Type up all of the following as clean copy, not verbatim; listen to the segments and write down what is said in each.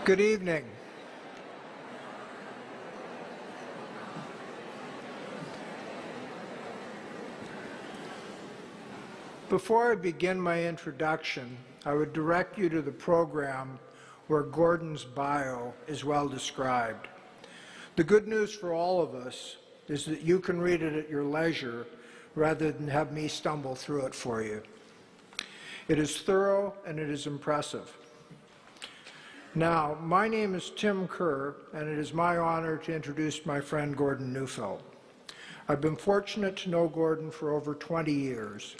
Good evening. Before I begin my introduction, I would direct you to the program where Gordon's bio is well described. The good news for all of us is that you can read it at your leisure rather than have me stumble through it for you. It is thorough and it is impressive. Now, my name is Tim Kerr, and it is my honor to introduce my friend Gordon Neufeld. I've been fortunate to know Gordon for over 20 years.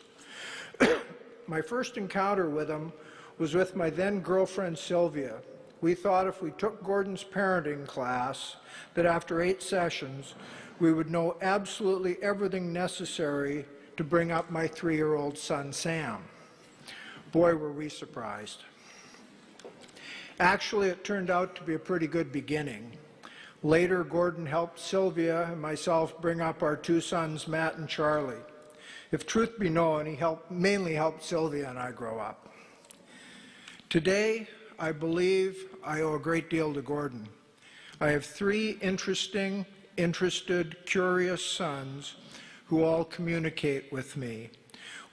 My first encounter with him was with my then girlfriend Sylvia. We thought if we took Gordon's parenting class, that after 8 sessions, we would know absolutely everything necessary to bring up my 3-year-old son Sam. Boy, were we surprised. Actually, it turned out to be a pretty good beginning. Later, Gordon helped Sylvia and myself bring up our 2 sons, Matt and Charlie. If truth be known, he mainly helped Sylvia and I grow up. Today, I believe I owe a great deal to Gordon. I have 3 interesting, interested, curious sons who all communicate with me.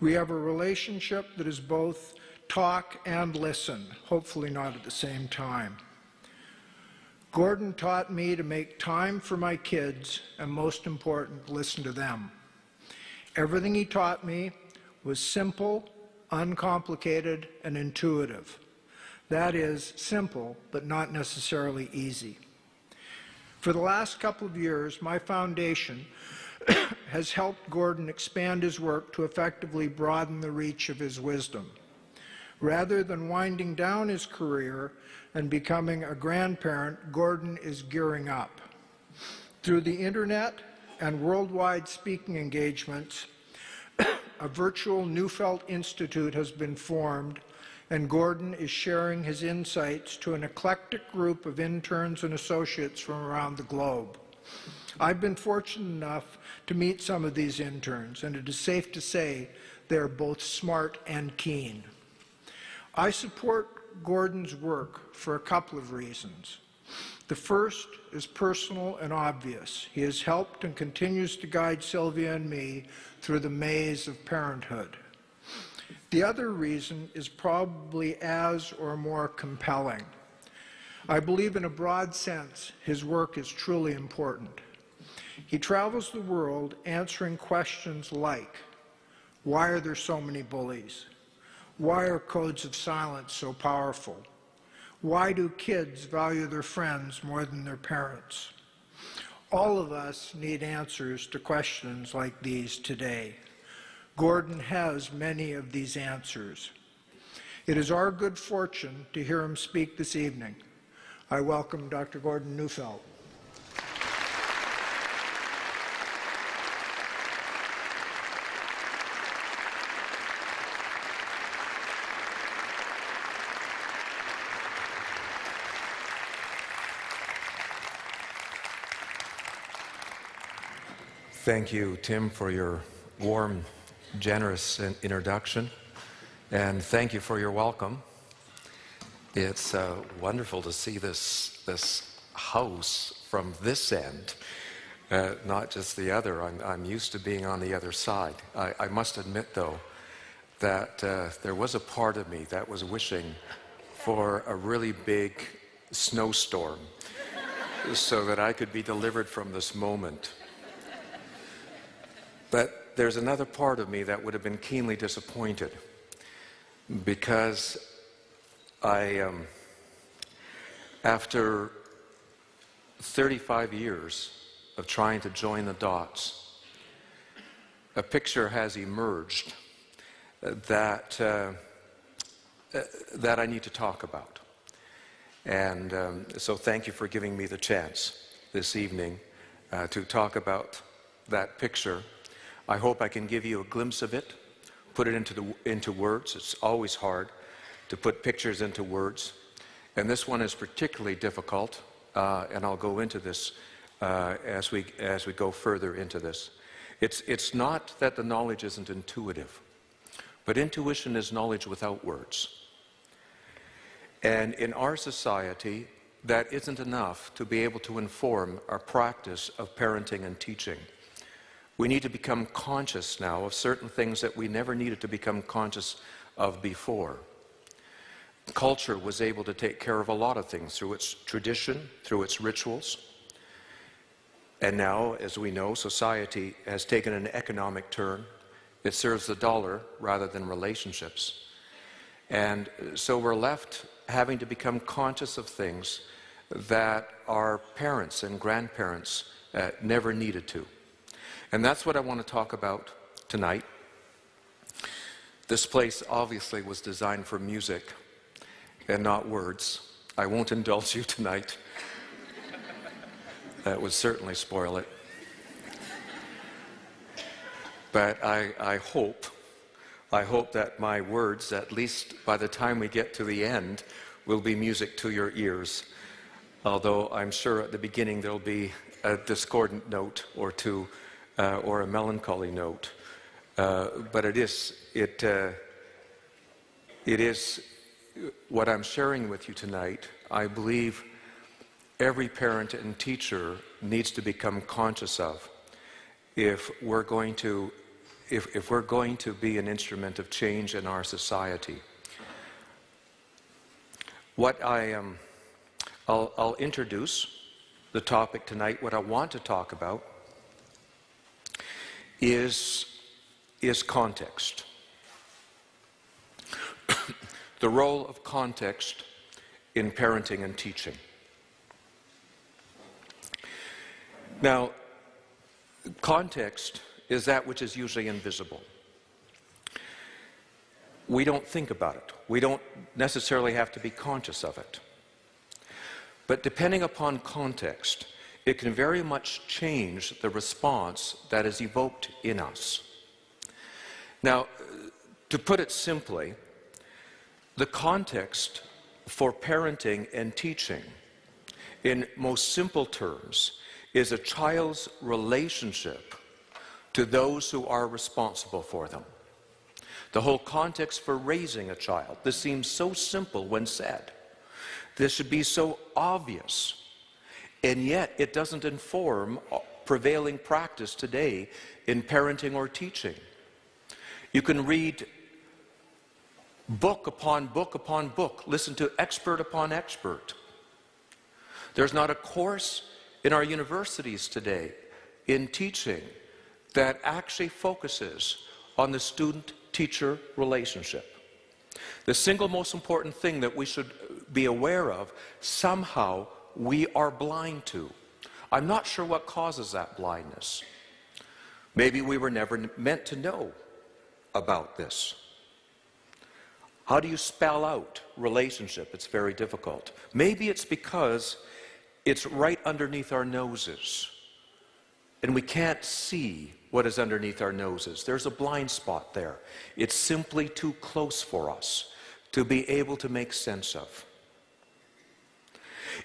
We have a relationship that is both talk and listen, hopefully not at the same time. Gordon taught me to make time for my kids, and most important, listen to them. Everything he taught me was simple, uncomplicated, and intuitive. That is, simple, but not necessarily easy. For the last couple of years, my foundation has helped Gordon expand his work to effectively broaden the reach of his wisdom. Rather than winding down his career and becoming a grandparent, Gordon is gearing up. Through the internet and worldwide speaking engagements, a virtual Neufeld Institute has been formed, and Gordon is sharing his insights to an eclectic group of interns and associates from around the globe. I've been fortunate enough to meet some of these interns, and it is safe to say they are both smart and keen. I support Gordon's work for a couple of reasons. The first is personal and obvious. He has helped and continues to guide Sylvia and me through the maze of parenthood. The other reason is probably as or more compelling. I believe in a broad sense his work is truly important. He travels the world answering questions like, why are there so many bullies? Why are codes of silence so powerful? Why do kids value their friends more than their parents? All of us need answers to questions like these today. Gordon has many of these answers. It is our good fortune to hear him speak this evening. I welcome Dr. Gordon Neufeld. Thank you, Tim, for your warm, generous introduction, and thank you for your welcome. It's wonderful to see this house from this end, not just the other. I'm used to being on the other side. I must admit, though, that there was a part of me that was wishing for a really big snowstorm so that I could be delivered from this moment. But there's another part of me that would have been keenly disappointed because after 35 years of trying to join the dots, a picture has emerged that I need to talk about. And so thank you for giving me the chance this evening to talk about that picture. I hope I can give you a glimpse of it, put it into words. It's always hard to put pictures into words. And this one is particularly difficult, and I'll go into this as we go further into this. It's not that the knowledge isn't intuitive, but intuition is knowledge without words. And in our society, that isn't enough to be able to inform our practice of parenting and teaching. We need to become conscious now of certain things that we never needed to become conscious of before. Culture was able to take care of a lot of things through its tradition, through its rituals. And now, as we know, society has taken an economic turn. It serves the dollar rather than relationships. And so we're left having to become conscious of things that our parents and grandparents never needed to. And that's what I want to talk about tonight. This place obviously was designed for music and not words. I won't indulge you tonight. That would certainly spoil it. But I hope that my words, at least by the time we get to the end, will be music to your ears. Although I'm sure at the beginning there'll be a discordant note or two, or a melancholy note. But it is what I'm sharing with you tonight. I believe every parent and teacher needs to become conscious of if we're going to be an instrument of change in our society. I'll introduce the topic tonight. What I want to talk about is context. The role of context in parenting and teaching. Now, context is that which is usually invisible. We don't think about it. We don't necessarily have to be conscious of it. But depending upon context, it can very much change the response that is evoked in us. Now, to put it simply, the context for parenting and teaching, in most simple terms, is a child's relationship to those who are responsible for them. The whole context for raising a child. This seems so simple when said. This should be so obvious. And yet it doesn't inform prevailing practice today in parenting or teaching. You can read book upon book upon book, listen to expert upon expert. There's not a course in our universities today in teaching that actually focuses on the student-teacher relationship. The single most important thing that we should be aware of, somehow we are blind to. I'm not sure what causes that blindness. Maybe we were never meant to know about this. How do you spell out relationship? It's very difficult. Maybe it's because it's right underneath our noses, and we can't see what is underneath our noses. There's a blind spot there. It's simply too close for us to be able to make sense of.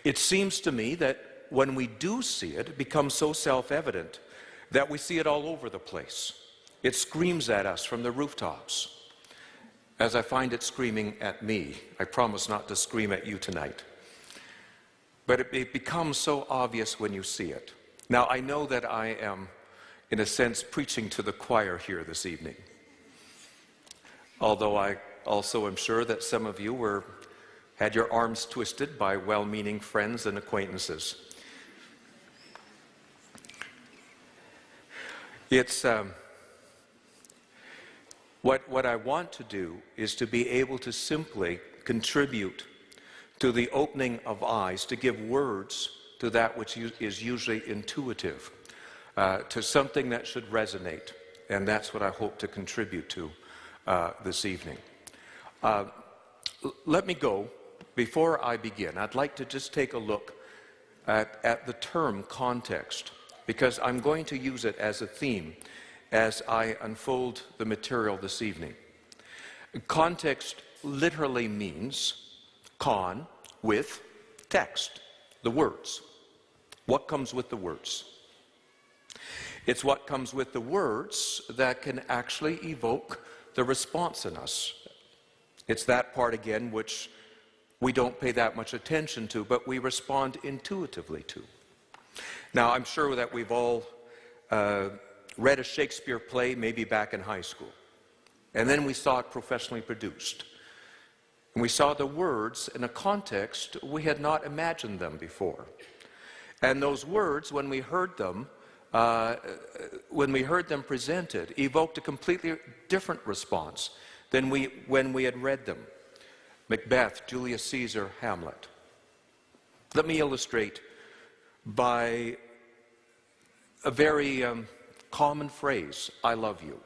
It seems to me that when we do see it, it becomes so self-evident that we see it all over the place. It screams at us from the rooftops, as I find it screaming at me. I promise not to scream at you tonight. But it becomes so obvious when you see it. Now, I know that I am, in a sense, preaching to the choir here this evening. Although I also am sure that some of you had your arms twisted by well-meaning friends and acquaintances. It's what I want to do is to be able to simply contribute to the opening of eyes, to give words to that which is usually intuitive, to something that should resonate. And that's what I hope to contribute to this evening. Let me go. Before I begin, I'd like to just take a look at the term context, because I'm going to use it as a theme as I unfold the material this evening. Context literally means con, with, text, the words. What comes with the words? It's what comes with the words that can actually evoke the response in us. It's that part again which we don't pay that much attention to, but we respond intuitively to. Now, I'm sure that we've all read a Shakespeare play, maybe back in high school, and then we saw it professionally produced. And we saw the words in a context we had not imagined them before. And those words, when we heard them presented, evoked a completely different response than when we had read them. Macbeth, Julius Caesar, Hamlet. Let me illustrate by a very common phrase, I love you.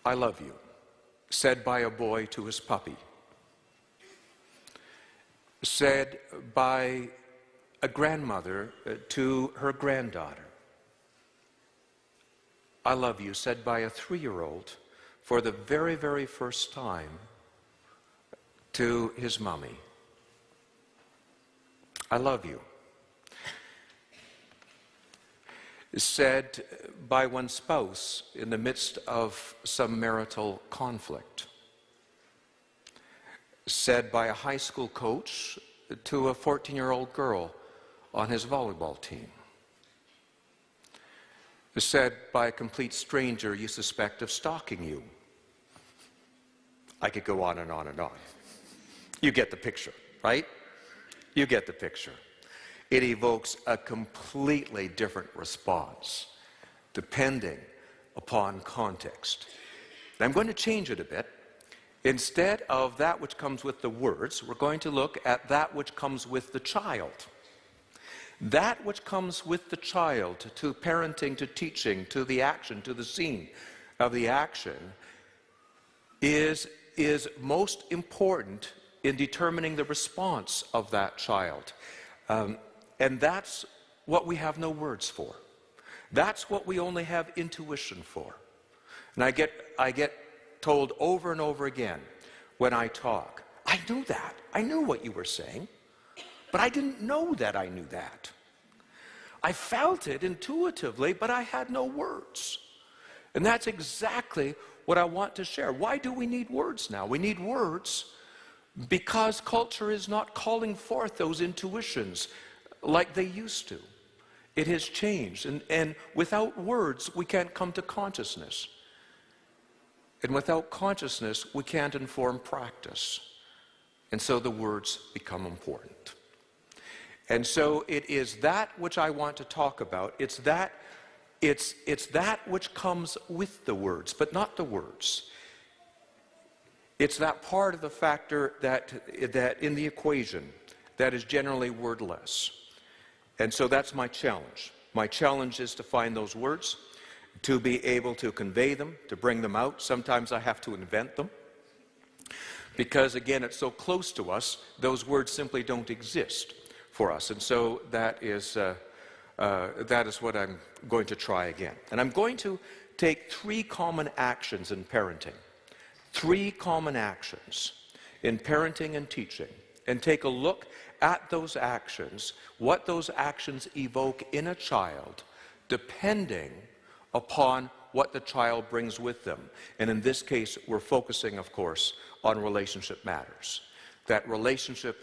I love you, said by a boy to his puppy, said by a grandmother to her granddaughter. I love you, said by a 3-year-old for the very, very first time to his mommy. I love you. Said by one spouse in the midst of some marital conflict. Said by a high school coach to a 14-year-old girl on his volleyball team. Said by a complete stranger you suspect of stalking you. I could go on and on and on. You get the picture, right? You get the picture. It evokes a completely different response depending upon context. And I'm going to change it a bit. Instead of that which comes with the words, we're going to look at that which comes with the child. That which comes with the child, to parenting, to teaching, to the action, to the scene of the action, is most important in determining the response of that child. And that's what we have no words for. That's what we only have intuition for. And I get told over and over again when I talk, I knew that. I knew what you were saying, but I didn't know that I knew that. I felt it intuitively, but I had no words. And that's exactly what I want to share. Why do we need words now? We need words because culture is not calling forth those intuitions like they used to. It has changed. And without words, we can't come to consciousness. And without consciousness, we can't inform practice. And so the words become important. And so it is that which I want to talk about. It's that which comes with the words, but not the words. It's that part of the factor that in the equation that is generally wordless. And so that's my challenge. My challenge is to find those words, to be able to convey them, to bring them out. Sometimes I have to invent them. Because again, it's so close to us, those words simply don't exist for us. And so that is what I'm going to try again. And I'm going to take 3 common actions in parenting. 3 common actions in parenting and teaching. And take a look at those actions, what those actions evoke in a child, depending upon what the child brings with them. And in this case, we're focusing, of course, on relationship matters. That relationship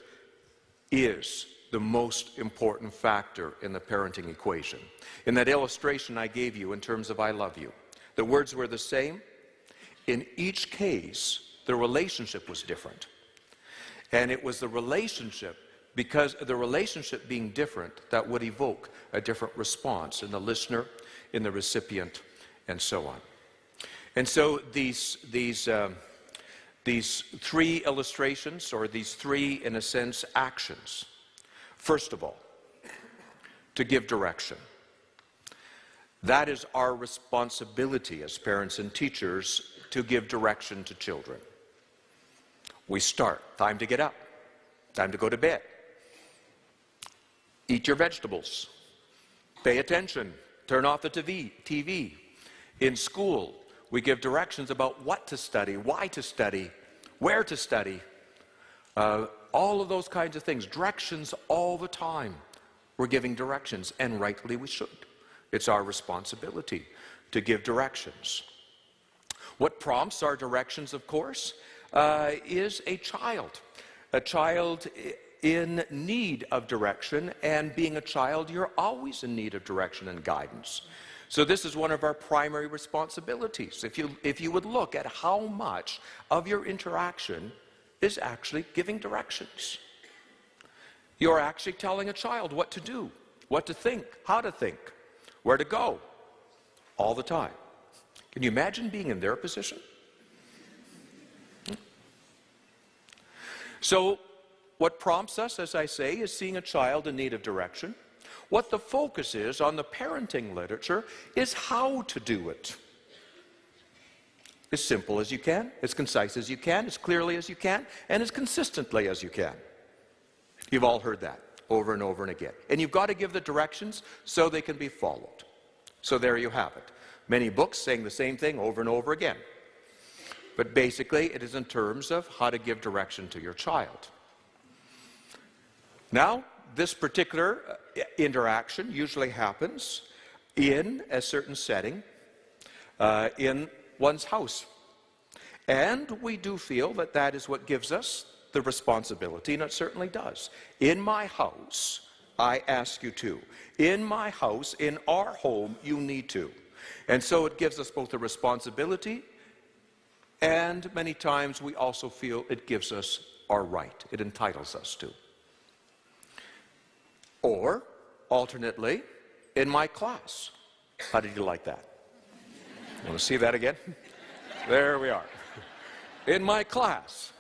is the most important factor in the parenting equation. In that illustration I gave you in terms of I love you, the words were the same. In each case, the relationship was different. And it was the relationship, because the relationship being different, that would evoke a different response in the listener, in the recipient, and so on. And so these 3 illustrations, or these 3, in a sense, actions. First of all, to give direction. That is our responsibility as parents and teachers, to give direction to children. We start, time to get up, time to go to bed. Eat your vegetables. Pay attention. Turn off the TV. In school, we give directions about what to study, why to study, where to study. All of those kinds of things. Directions all the time. We're giving directions, and rightly we should. It's our responsibility to give directions. What prompts our directions, of course, is a child in need of direction, and being a child, you're always in need of direction and guidance. So this is one of our primary responsibilities. If you would look at how much of your interaction is actually giving directions. You're actually telling a child what to do, what to think, how to think, where to go, all the time. Can you imagine being in their position? So what prompts us, as I say, is seeing a child in need of direction. What the focus is on the parenting literature is how to do it. As simple as you can, as concise as you can, as clearly as you can, and as consistently as you can. You've all heard that over and over and again. And you've got to give the directions so they can be followed. So there you have it. Many books saying the same thing over and over again. But basically, it is in terms of how to give direction to your child. Now, this particular interaction usually happens in a certain setting, in one's house. And we do feel that that is what gives us the responsibility, and it certainly does. In my house, I ask you to. In my house, in our home, you need to. And so it gives us both a responsibility, and many times we also feel it gives us our right. It entitles us to. Or, alternately, in my class. How did you like that? Want to see that again? There we are. In my class.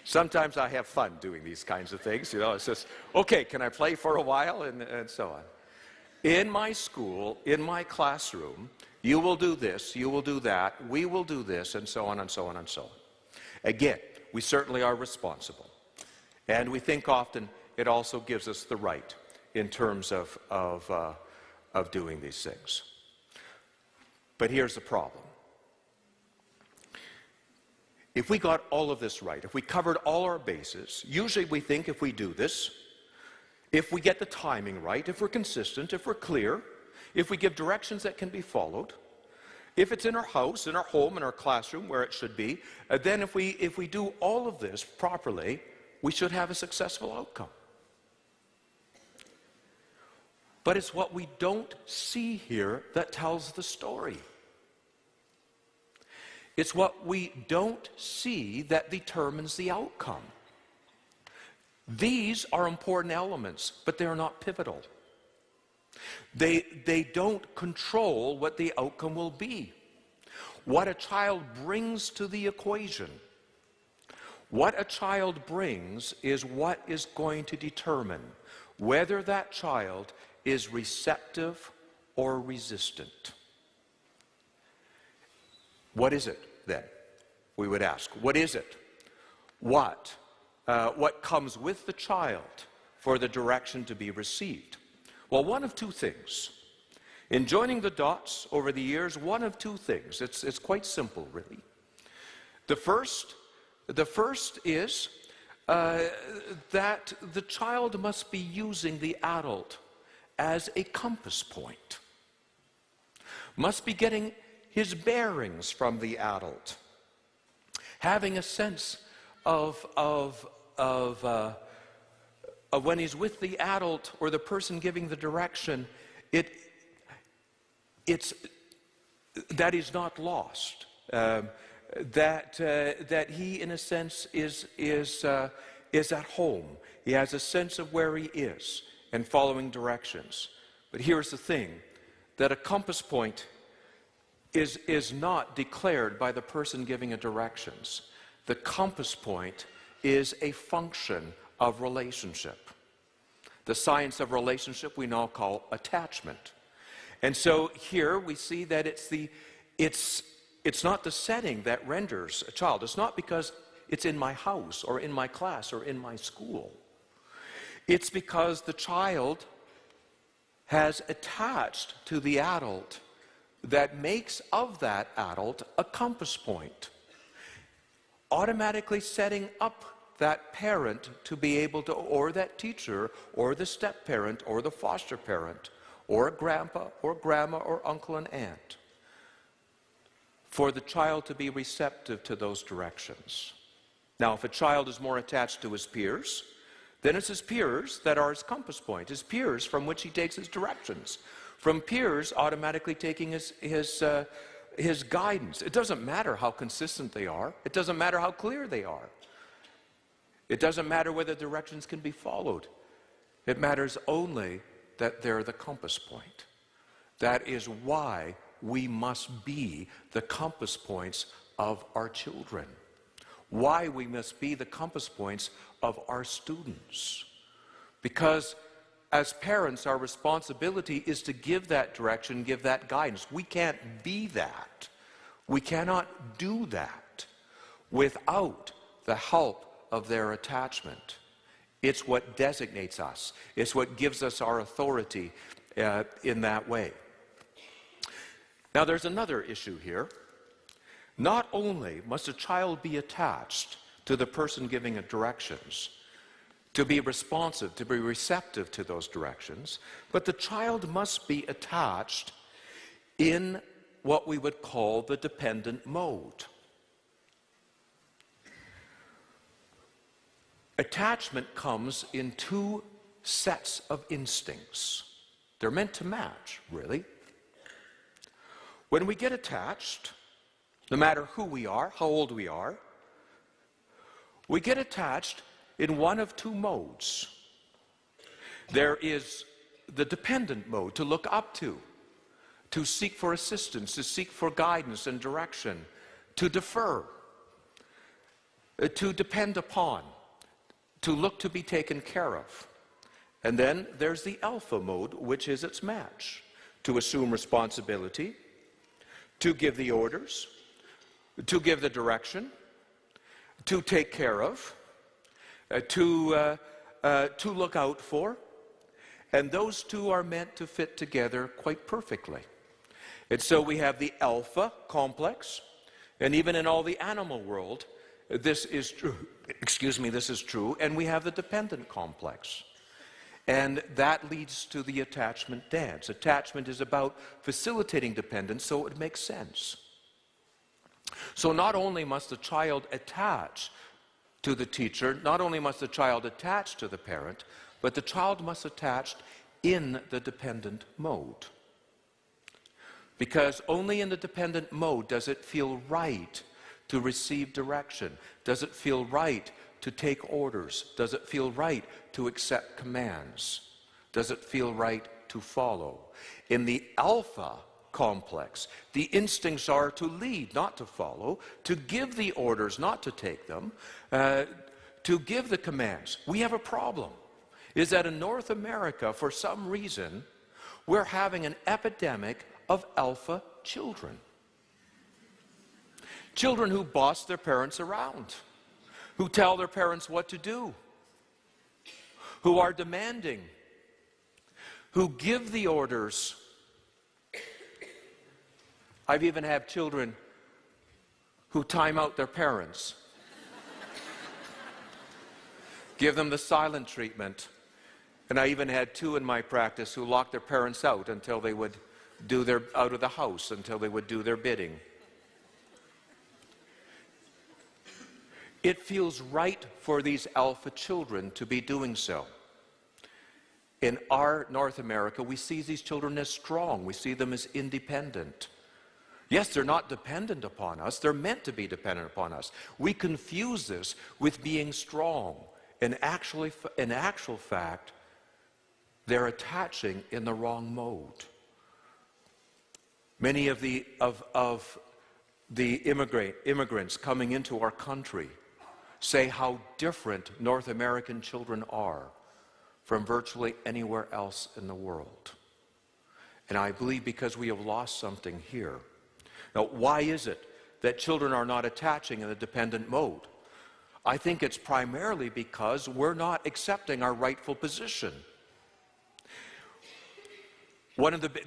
Sometimes I have fun doing these kinds of things. You know, it's just, okay, can I play for a while? And so on. In my school, in my classroom, you will do this, you will do that, we will do this, and so on and so on and so on. Again, we certainly are responsible. And we think often it also gives us the right in terms of doing these things. But here's the problem. If we got all of this right, if we covered all our bases, usually we think if we do this, if we get the timing right, if we're consistent, if we're clear, if we give directions that can be followed, if it's in our house, in our home, in our classroom, where it should be, then if we do all of this properly, we should have a successful outcome. But it's what we don't see here that tells the story. It's what we don't see that determines the outcome. These are important elements, but they are not pivotal. They don't control what the outcome will be. What a child brings to the equation, what a child brings is what is going to determine whether that child is receptive or resistant. What is it then? We would ask, what is it? What comes with the child for the direction to be received? Well, one of two things. In joining the dots over the years, one of two things. It's quite simple, really. The first is that the child must be using the adult as a compass point. Must be getting his bearings from the adult. Having a sense of when he's with the adult or the person giving the direction, it's that he's not lost. That he, in a sense, is at home. He has a sense of where he is and following directions. But here's the thing, that a compass point is not declared by the person giving the directions. The compass point is a function of relationship. The science of relationship we now call attachment. And so here we see that it's not the setting that renders a child. It's not because it's in my house or in my class or in my school. It's because the child has attached to the adult that makes of that adult a compass point, automatically setting up that parent to be able to, or that teacher, or the step-parent, or the foster parent, or a grandpa, or grandma, or uncle and aunt, for the child to be receptive to those directions. Now, if a child is more attached to his peers, then it's his peers that are his compass point, his peers from which he takes his directions, from peers automatically taking his guidance. It doesn't matter how consistent they are. It doesn't matter how clear they are. It doesn't matter whether directions can be followed. It matters only that they're the compass point. That is why we must be the compass points of our children. Why we must be the compass points of our students. Because as parents, our responsibility is to give that direction, give that guidance. We can't be that. We cannot do that without the help of their attachment. It's what designates us. It's what gives us our authority in that way. Now, there's another issue here. Not only must a child be attached to the person giving it directions, to be responsive, to be receptive to those directions, but the child must be attached in what we would call the dependent mode. Attachment comes in two sets of instincts. They're meant to match, really. When we get attached, no matter who we are, how old we are, we get attached in one of two modes. There is the dependent mode, to look up to seek for assistance, to seek for guidance and direction, to defer, to depend upon, to look to be taken care of. And then there's the alpha mode, which is its match, to assume responsibility, to give the orders, to give the direction, to take care of, to look out for. And those two are meant to fit together quite perfectly. And so we have the alpha complex, and even in all the animal world, this is true. This is true. And we have the dependent complex. And that leads to the attachment dance. Attachment is about facilitating dependence, so it makes sense. So not only must the child attach to the teacher, not only must the child attach to the parent, but the child must attach in the dependent mode. Because only in the dependent mode does it feel right to receive direction. Does it feel right to take orders? Does it feel right to accept commands? Does it feel right to follow? In the alpha complex, the instincts are to lead, not to follow, to give the orders, not to take them, to give the commands. We have a problem. Is that in North America, for some reason, we're having an epidemic of alpha children. Children who boss their parents around, who tell their parents what to do, who are demanding, who give the orders. I've even had children who time out their parents, give them the silent treatment. And I even had two in my practice who locked their parents out until they would out of the house, until they would do their bidding. It feels right for these alpha children to be doing so. In our North America, we see these children as strong. We see them as independent. Yes, they're not dependent upon us. They're meant to be dependent upon us. We confuse this with being strong. In actual fact, they're attaching in the wrong mode. Many of the immigrants coming into our country say how different North American children are from virtually anywhere else in the world. And I believe because we have lost something here. Now, why is it that children are not attaching in the dependent mode? I think it's primarily because we're not accepting our rightful position.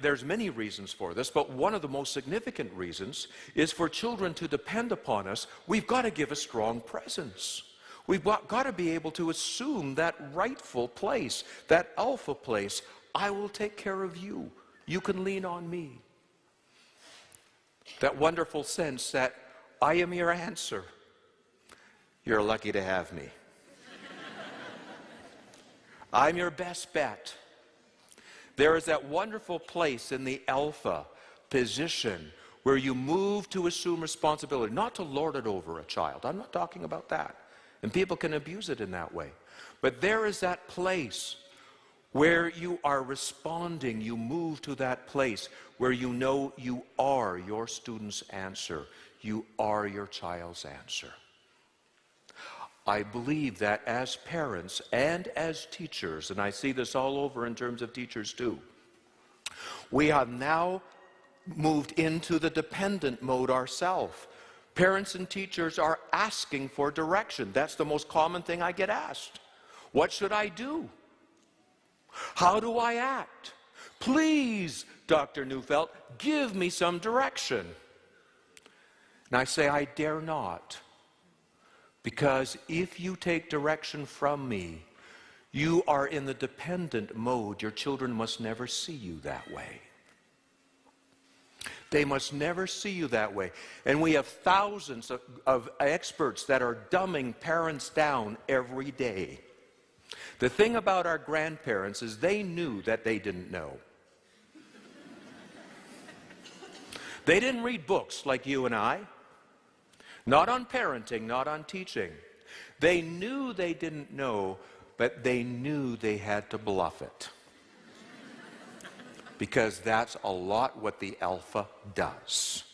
There's many reasons for this, but one of the most significant reasons is for children to depend upon us, we've got to give a strong presence. We've got to be able to assume that rightful place, that alpha place. I will take care of you. You can lean on me. That wonderful sense that I am your answer. You're lucky to have me. I'm your best bet. There is that wonderful place in the alpha position where you move to assume responsibility, not to lord it over a child. I'm not talking about that. And people can abuse it in that way. But there is that place where you are responding. You move to that place where you know you are your student's answer. You are your child's answer. I believe that as parents and as teachers, and I see this all over in terms of teachers too, we have now moved into the dependent mode ourselves. Parents and teachers are asking for direction. That's the most common thing I get asked. What should I do? How do I act? Please, Dr. Neufeld, give me some direction. And I say, I dare not. Because if you take direction from me, you are in the dependent mode. Your children must never see you that way. They must never see you that way. And we have thousands of experts that are dumbing parents down every day. The thing about our grandparents is they knew that they didn't know. They didn't read books like you and I. Not on parenting, not on teaching. They knew they didn't know, but they knew they had to bluff it. Because that's a lot what the alpha does.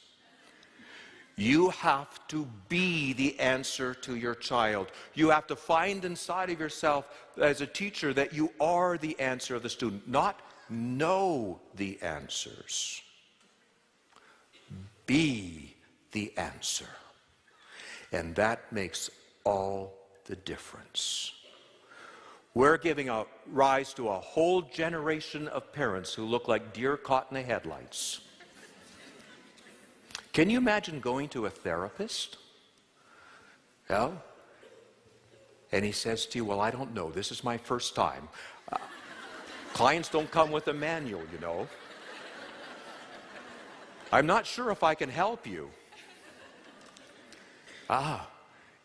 You have to be the answer to your child. You have to find inside of yourself as a teacher that you are the answer of the student, not know the answers. Be the answer. And that makes all the difference. We're giving a rise to a whole generation of parents who look like deer caught in the headlights. Can you imagine going to a therapist? Well, and he says to you, well, I don't know. This is my first time. Clients don't come with a manual, you know. I'm not sure if I can help you.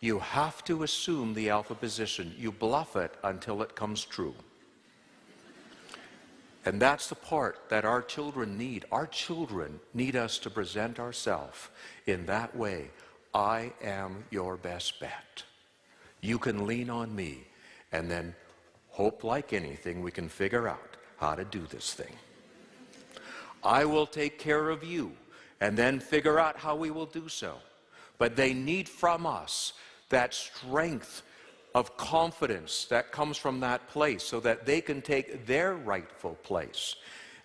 You have to assume the alpha position. You bluff it until it comes true. And that's the part that our children need. Our children need us to present ourselves in that way. I am your best bet. You can lean on me, and then hope like anything we can figure out how to do this thing. I will take care of you, and then figure out how we will do so. But they need from us that strength of confidence that comes from that place so that they can take their rightful place.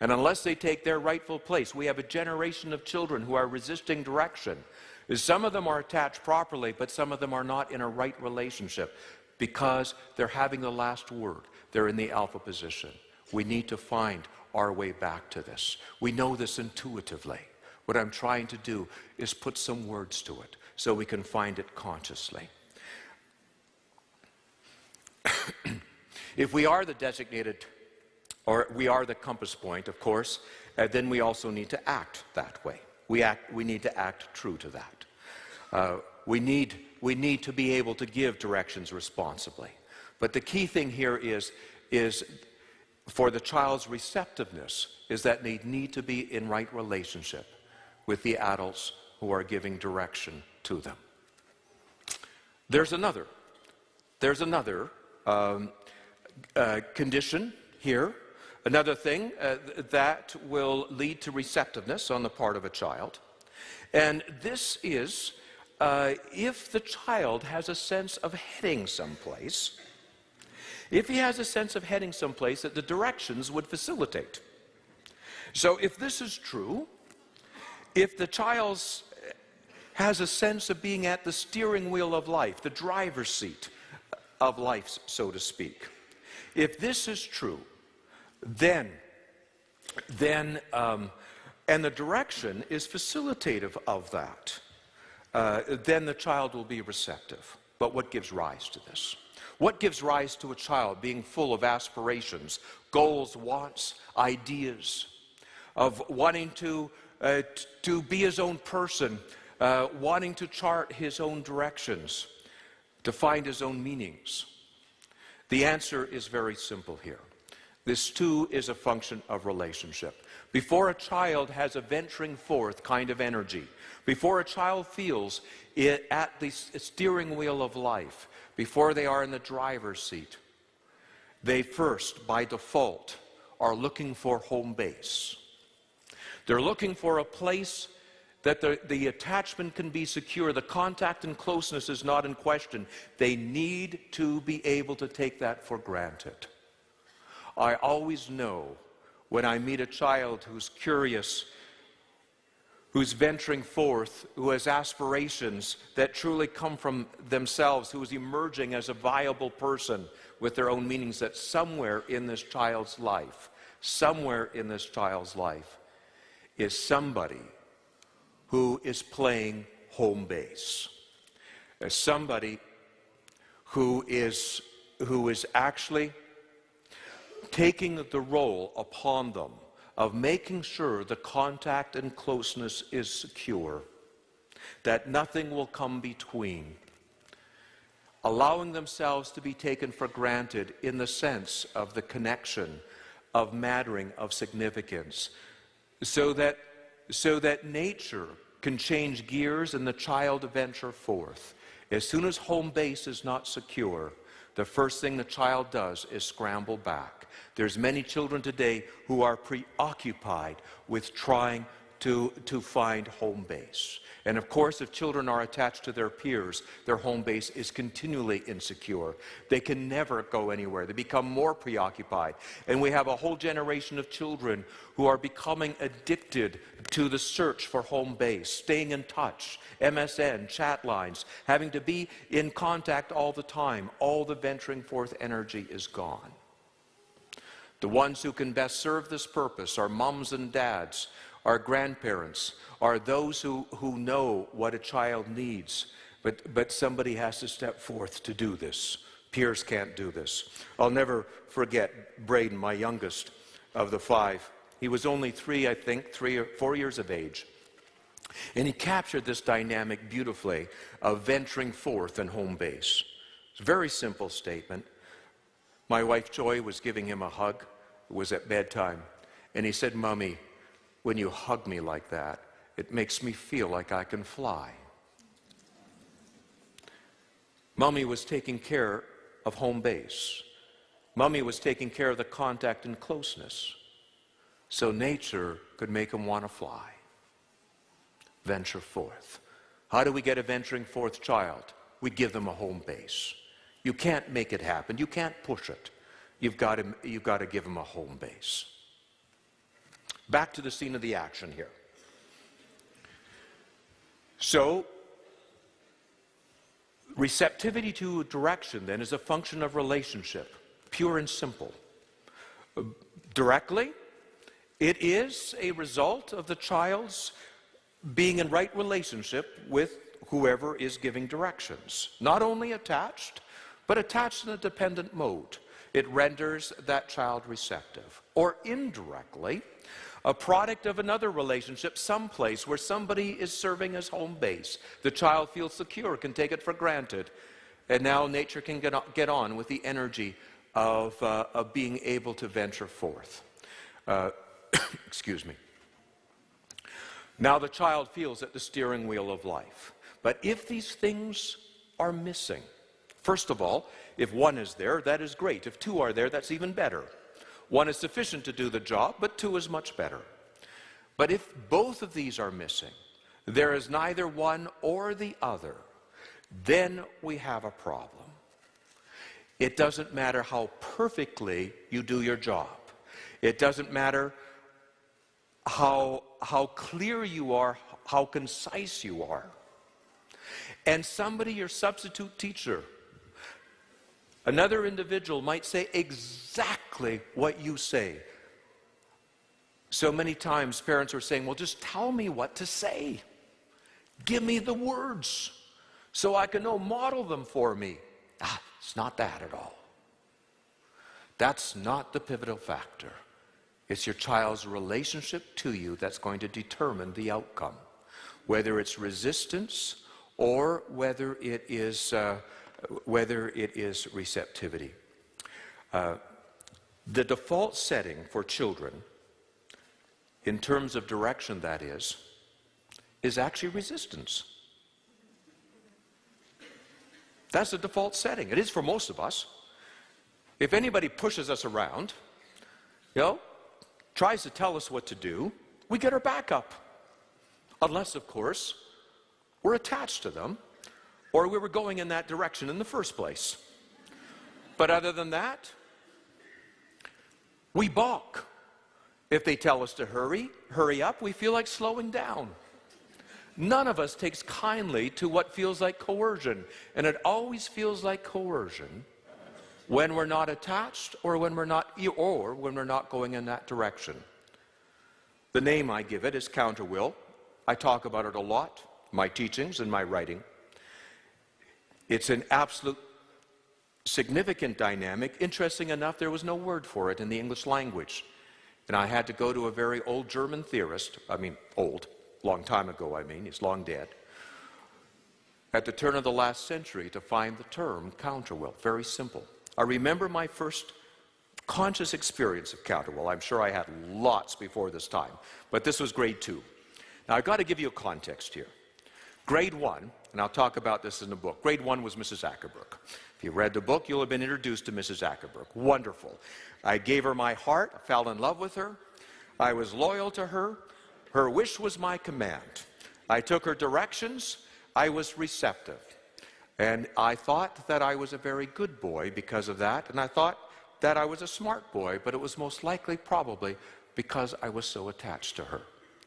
And unless they take their rightful place, we have a generation of children who are resisting direction. Some of them are attached properly, but some of them are not in a right relationship because they're having the last word. They're in the alpha position. We need to find our way back to this. We know this intuitively. What I'm trying to do is put some words to it so we can find it consciously. If we are the designated, or we are the compass point, of course, then we also need to act that way. We need to act true to that. We need to be able to give directions responsibly. But the key thing here is for the child's receptiveness is that they need to be in right relationship with the adults who are giving direction to them. There's another condition here, another thing that will lead to receptiveness on the part of a child. And this is if the child has a sense of heading someplace, if he has a sense of heading someplace that the directions would facilitate. So if this is true, if the child has a sense of being at the steering wheel of life, the driver's seat of life, so to speak, if this is true, then and the direction is facilitative of that, then the child will be receptive. But what gives rise to this? What gives rise to a child being full of aspirations, goals, wants, ideas, of wanting to to be his own person, wanting to chart his own directions, to find his own meanings? The answer is very simple here. This too is a function of relationship. Before a child has a venturing forth kind of energy, before a child feels it at the steering wheel of life, before they are in the driver's seat, they first, by default, are looking for home base. They're looking for a place that the attachment can be secure. The contact and closeness is not in question. They need to be able to take that for granted. I always know when I meet a child who's curious, who's venturing forth, who has aspirations that truly come from themselves, who is emerging as a viable person with their own meanings, that somewhere in this child's life is somebody who is playing home base. As somebody who is actually taking the role upon them of making sure the contact and closeness is secure, that nothing will come between, allowing themselves to be taken for granted in the sense of the connection, of mattering, of significance, so that nature can change gears and the child venture forth. As soon as home base is not secure, the first thing the child does is scramble back. There's many children today who are preoccupied with trying to find home base. And of course, if children are attached to their peers, their home base is continually insecure. They can never go anywhere. They become more preoccupied. And we have a whole generation of children who are becoming addicted to the search for home base, staying in touch, MSN, chat lines, having to be in contact all the time. All the venturing forth energy is gone. The ones who can best serve this purpose are moms and dads, our grandparents, are those who know what a child needs, but somebody has to step forth to do this. Peers can't do this. I'll never forget Braden, my youngest of the 5. He was only 3 or 4 years of age. And he captured this dynamic beautifully of venturing forth and home base. It's a very simple statement. My wife Joy was giving him a hug. It was at bedtime. And he said, "Mommy, when you hug me like that, it makes me feel like I can fly." Mommy was taking care of home base. Mommy was taking care of the contact and closeness, so nature could make him want to fly. Venture forth. How do we get a venturing forth child? We give them a home base. You can't make it happen. You can't push it. You've got to give them a home base. Back to the scene of the action here. So, receptivity to direction then is a function of relationship, pure and simple. Directly, it is a result of the child's being in right relationship with whoever is giving directions. Not only attached, but attached in a dependent mode. It renders that child receptive. Or indirectly, a product of another relationship, someplace where somebody is serving as home base. The child feels secure, can take it for granted, and now nature can get on with the energy of being able to venture forth. Excuse me. Now the child feels at the steering wheel of life. But if these things are missing, first of all, if one is there, that is great. If 2 are there, that's even better. 1 is sufficient to do the job, but 2 is much better. But if both of these are missing, there is neither one or the other, then we have a problem. It doesn't matter how perfectly you do your job. It doesn't matter how clear you are, how concise you are. And somebody, your substitute teacher, another individual might say exactly what you say. So many times parents are saying, well, just tell me what to say. Give me the words so I can know, model them for me. It's not that at all. That's not the pivotal factor. It's your child's relationship to you that's going to determine the outcome, whether it's resistance or whether it is receptivity. The default setting for children, in terms of direction that is actually resistance. That's the default setting. It is for most of us. If anybody pushes us around, tries to tell us what to do, we get our back up. Unless, of course, we're attached to them, or we were going in that direction in the first place. But other than that, we balk. If they tell us to hurry up, we feel like slowing down. None of us takes kindly to what feels like coercion, and it always feels like coercion when we're not attached or when we're not going in that direction. The name I give it is counter-will. I talk about it a lot, my teachings and my writing. It's an absolute significant dynamic. Interesting enough, there was no word for it in the English language. And I had to go to a very old German theorist, long time ago, he's long dead, at the turn of the last century to find the term counter-will. Very simple. I remember my first conscious experience of counter-will. I'm sure I had lots before this time, but this was grade 2. Now, I've got to give you a context here. Grade 1, and I'll talk about this in the book, grade 1 was Mrs. Ackerbrook. If you read the book, you'll have been introduced to Mrs. Ackerbrook. Wonderful. I gave her my heart, I fell in love with her, I was loyal to her, her wish was my command. I took her directions, I was receptive. And I thought that I was a very good boy because of that, and I thought that I was a smart boy, but it was most likely probably because I was so attached to her.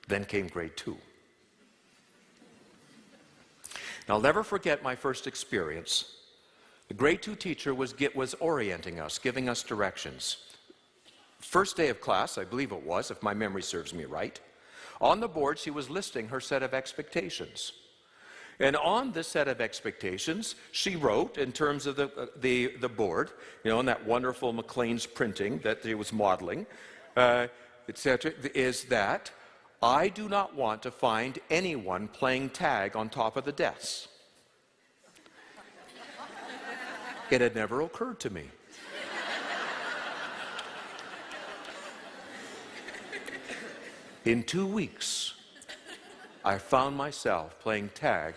Then came grade 2. And I'll never forget my first experience. The grade 2 teacher was orienting us, giving us directions. First day of class, I believe it was, if my memory serves me right. On the board, she was listing her set of expectations. And on this set of expectations, she wrote, in terms of the board, in that wonderful Maclean's printing that she was modeling, etc., is that I do not want to find anyone playing tag on top of the desks. It had never occurred to me. In 2 weeks, I found myself playing tag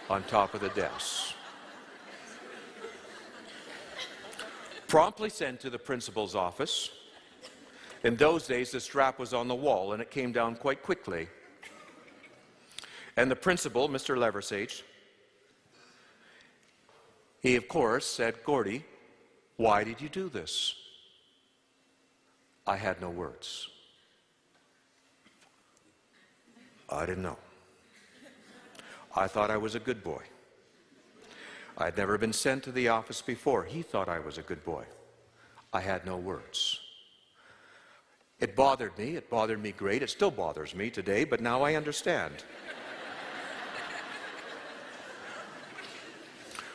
on top of the desks. Promptly sent to the principal's office. In those days, the strap was on the wall, and it came down quite quickly. And the principal, Mr. Leversage, he, of course, said, "Gordy, why did you do this?" I had no words. I didn't know. I thought I was a good boy. I'd never been sent to the office before. He thought I was a good boy. I had no words. It bothered me. It bothered me great. It still bothers me today, but now I understand.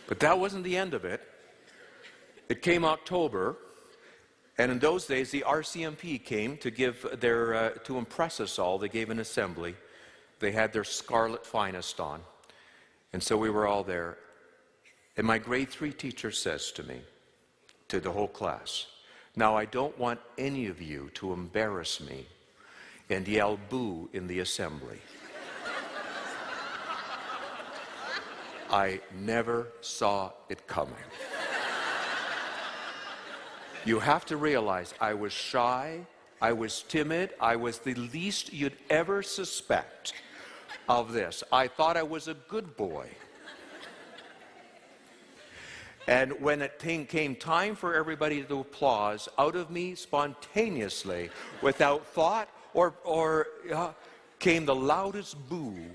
But that wasn't the end of it. It came October, and in those days, the RCMP came to give to impress us all. They gave an assembly. They had their scarlet finest on. And so we were all there. And my grade 3 teacher says to me, to the whole class, "Now I don't want any of you to embarrass me and yell boo in the assembly." I never saw it coming. You have to realize I was shy, I was timid, I was the least you'd ever suspect of this. I thought I was a good boy. And when it came time for everybody to applause, out of me spontaneously, without thought or came the loudest boo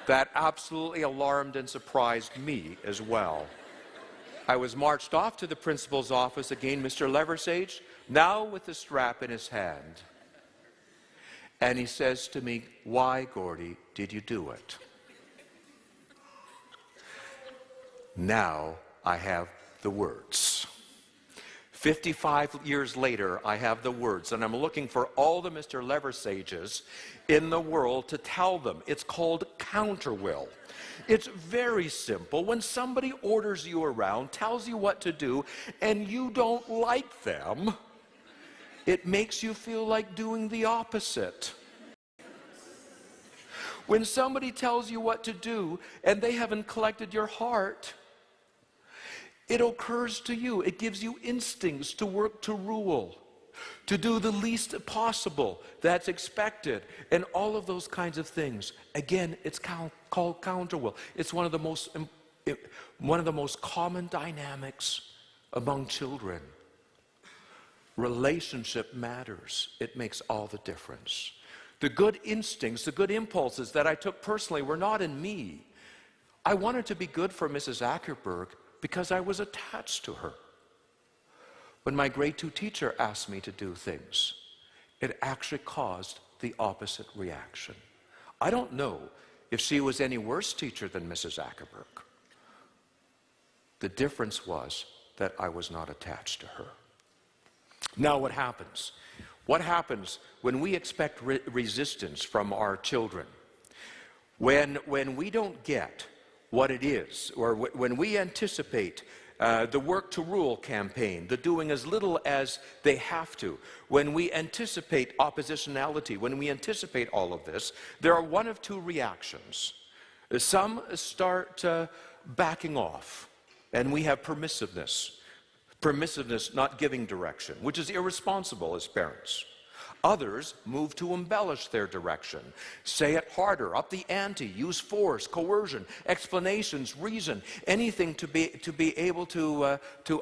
that absolutely alarmed and surprised me as well. I was marched off to the principal's office again, Mr. Leversage, now with the strap in his hand. And he says to me, "Why, Gordy, did you do it?" Now I have the words. 55 years later, I have the words, and I'm looking for all the Mr. Leversages in the world to tell them. It's called counterwill. It's very simple. When somebody orders you around, tells you what to do, and you don't like them, it makes you feel like doing the opposite. When somebody tells you what to do, and they haven't collected your heart, it occurs to you, it gives you instincts to work to rule, to do the least possible that's expected, and all of those kinds of things. Again, it's called counterwill. It's one of the most common dynamics among children. Relationship matters. It makes all the difference. The good instincts, the good impulses that I took personally were not in me. I wanted to be good for Mrs. Ackerberg because I was attached to her. When my grade 2 teacher asked me to do things, it actually caused the opposite reaction. I don't know if she was any worse teacher than Mrs. Ackerberg. The difference was that I was not attached to her. Now what happens? What happens when we expect resistance from our children? When we don't get what it is, or when we anticipate the work to rule campaign, the doing as little as they have to, when we anticipate oppositionality, when we anticipate all of this, there are one of two reactions. Some start backing off, and we have permissiveness. Permissiveness, not giving direction, which is irresponsible as parents. Others move to embellish their direction, say it harder, up the ante, use force, coercion, explanations, reason, anything to be able to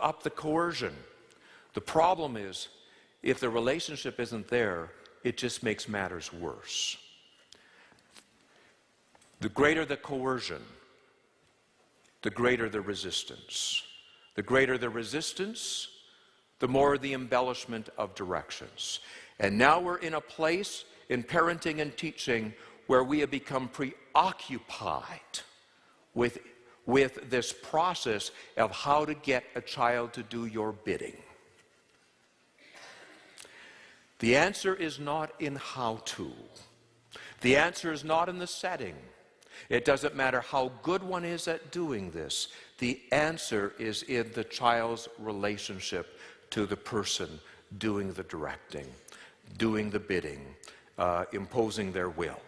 up the coercion. The problem is, if the relationship isn't there, it just makes matters worse. The greater the coercion, the greater the resistance. The greater the resistance, the more the embellishment of directions. And now we're in a place in parenting and teaching where we have become preoccupied with this process of how to get a child to do your bidding. The answer is not in how to. The answer is not in the setting. It doesn't matter how good one is at doing this. The answer is in the child's relationship to the person doing the directing, doing the bidding, imposing their will.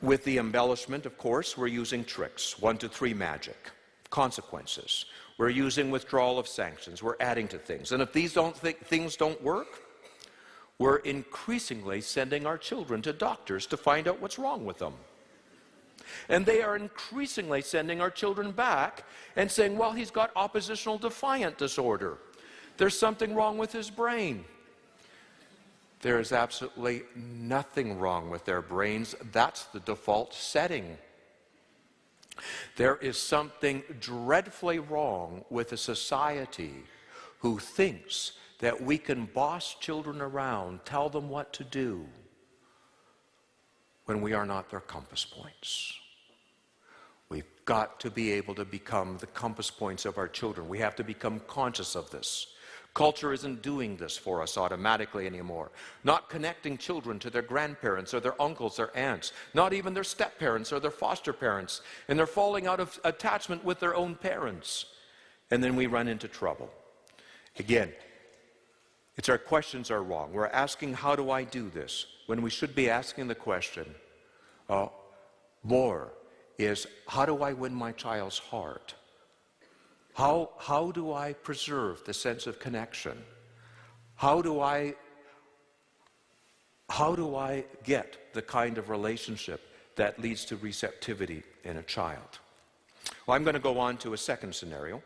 With the embellishment, of course, we're using tricks, 1 to 3 magic, consequences. We're using withdrawal of sanctions. We're adding to things. And if these things don't work, we're increasingly sending our children to doctors to find out what's wrong with them. And they are increasingly sending our children back and saying, well, he's got oppositional defiant disorder. There's something wrong with his brain. There is absolutely nothing wrong with their brains. That's the default setting. There is something dreadfully wrong with a society who thinks that we can boss children around, tell them what to do, when we are not their compass points. We've got to be able to become the compass points of our children. We have to become conscious of this. Culture isn't doing this for us automatically anymore. Not connecting children to their grandparents or their uncles, their aunts, not even their step-parents or their foster parents, and they're falling out of attachment with their own parents. And then we run into trouble. Again, it's our questions are wrong. We're asking, how do I do this? When we should be asking the question, more is, how do I win my child's heart? How do I preserve the sense of connection? How do I get the kind of relationship that leads to receptivity in a child? Well, I'm going to go on to a second scenario.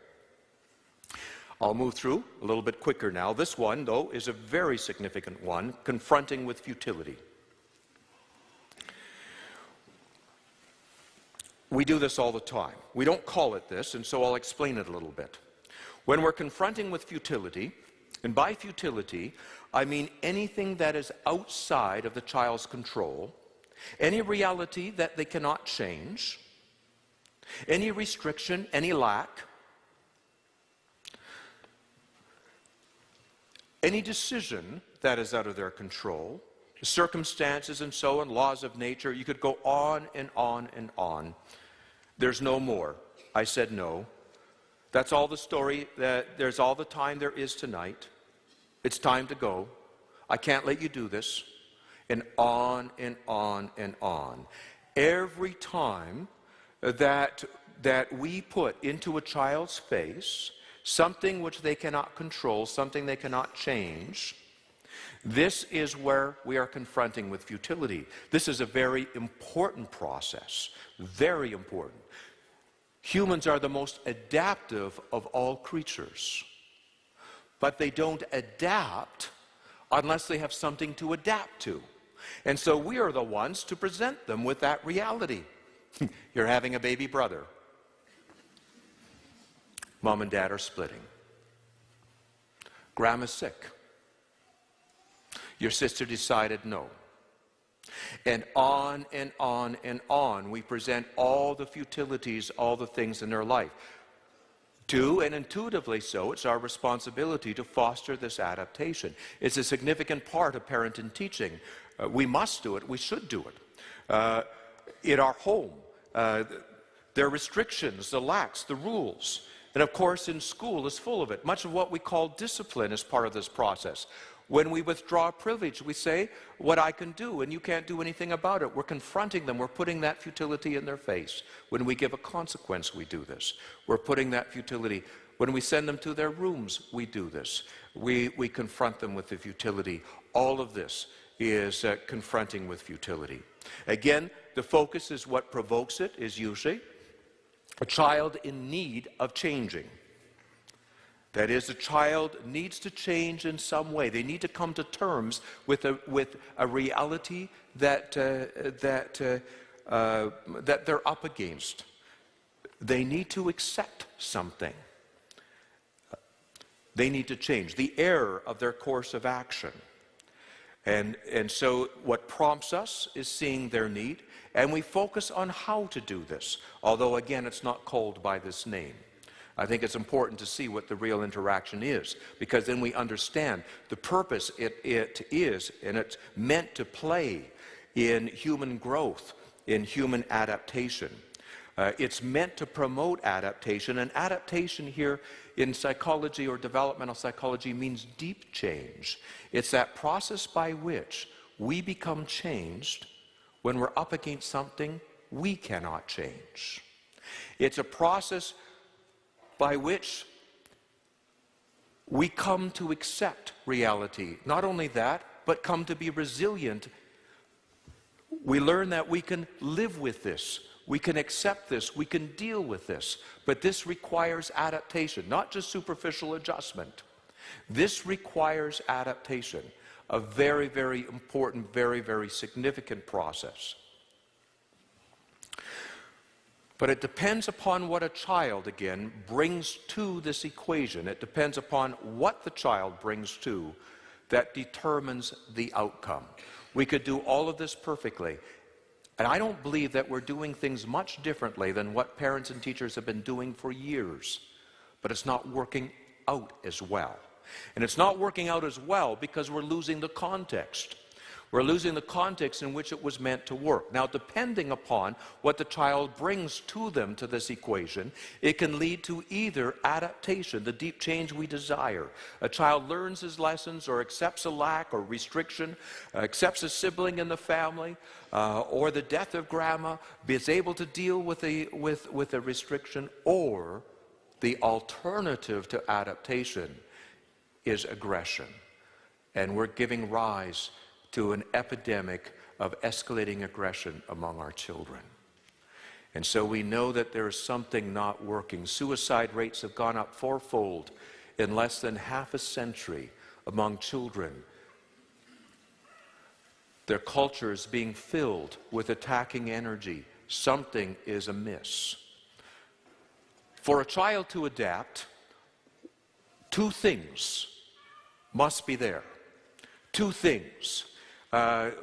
I'll move through a little bit quicker now. This one, though, is a very significant one, confronting with futility. We do this all the time. We don't call it this, and so I'll explain it a little bit. When we're confronting with futility, and by futility, I mean anything that is outside of the child's control, any reality that they cannot change, any restriction, any lack, any decision that is out of their control, circumstances and so on, laws of nature. You could go on and on and on. There's no more. I said no. That's all the story. There's all the time there is tonight. It's time to go. I can't let you do this. And on and on and on. Every time that we put into a child's face something which they cannot control, something they cannot change, this is where we are confronting with futility. This is a very important process, very important. Humans are the most adaptive of all creatures, but they don't adapt unless they have something to adapt to. And so we are the ones to present them with that reality. You're having a baby brother. Mom and dad are splitting. Grandma's sick. Your sister decided no. And on and on and on, we present all the futilities, all the things in their life. And intuitively so, it's our responsibility to foster this adaptation. It's a significant part of parent and teaching. We must do it. We should do it. In our home, there are restrictions, the lacks, the rules. And of course, in school is full of it. Much of what we call discipline is part of this process. When we withdraw privilege, we say, what I can do, and you can't do anything about it. We're confronting them. We're putting that futility in their face. When we give a consequence, we do this. We're putting that futility. When we send them to their rooms, we do this. We confront them with the futility. All of this is confronting with futility. Again, the focus is what provokes it, is usually a child in need of changing. That is, a child needs to change in some way. They need to come to terms with a reality that they're up against. They need to accept something. They need to change the error of their course of action. And so what prompts us is seeing their need, and we focus on how to do this, although again it's not called by this name. I think it's important to see what the real interaction is, because then we understand the purpose it is, and it's meant to play in human growth, in human adaptation. It's meant to promote adaptation, and adaptation here in psychology or developmental psychology means deep change. It's that process by which we become changed when we're up against something we cannot change. It's a process by which we come to accept reality. Not only that, but come to be resilient. We learn that we can live with this. We can accept this. We can deal with this. But this requires adaptation, not just superficial adjustment. This requires adaptation, a very, very important, very, very significant process. But it depends upon what a child, again, brings to this equation. It depends upon what the child brings to that determines the outcome. We could do all of this perfectly. And I don't believe that we're doing things much differently than what parents and teachers have been doing for years. But it's not working out as well. And it's not working out as well because we're losing the context. We're losing the context in which it was meant to work. Now, depending upon what the child brings to them to this equation, it can lead to either adaptation, the deep change we desire. A child learns his lessons or accepts a lack or restriction, accepts a sibling in the family, or the death of grandma, is able to deal with a restriction, or the alternative to adaptation is aggression. And we're giving rise to an epidemic of escalating aggression among our children. And so we know that there is something not working. Suicide rates have gone up fourfold in less than half a century among children. Their culture is being filled with attacking energy. Something is amiss. For a child to adapt, two things must be there. Two things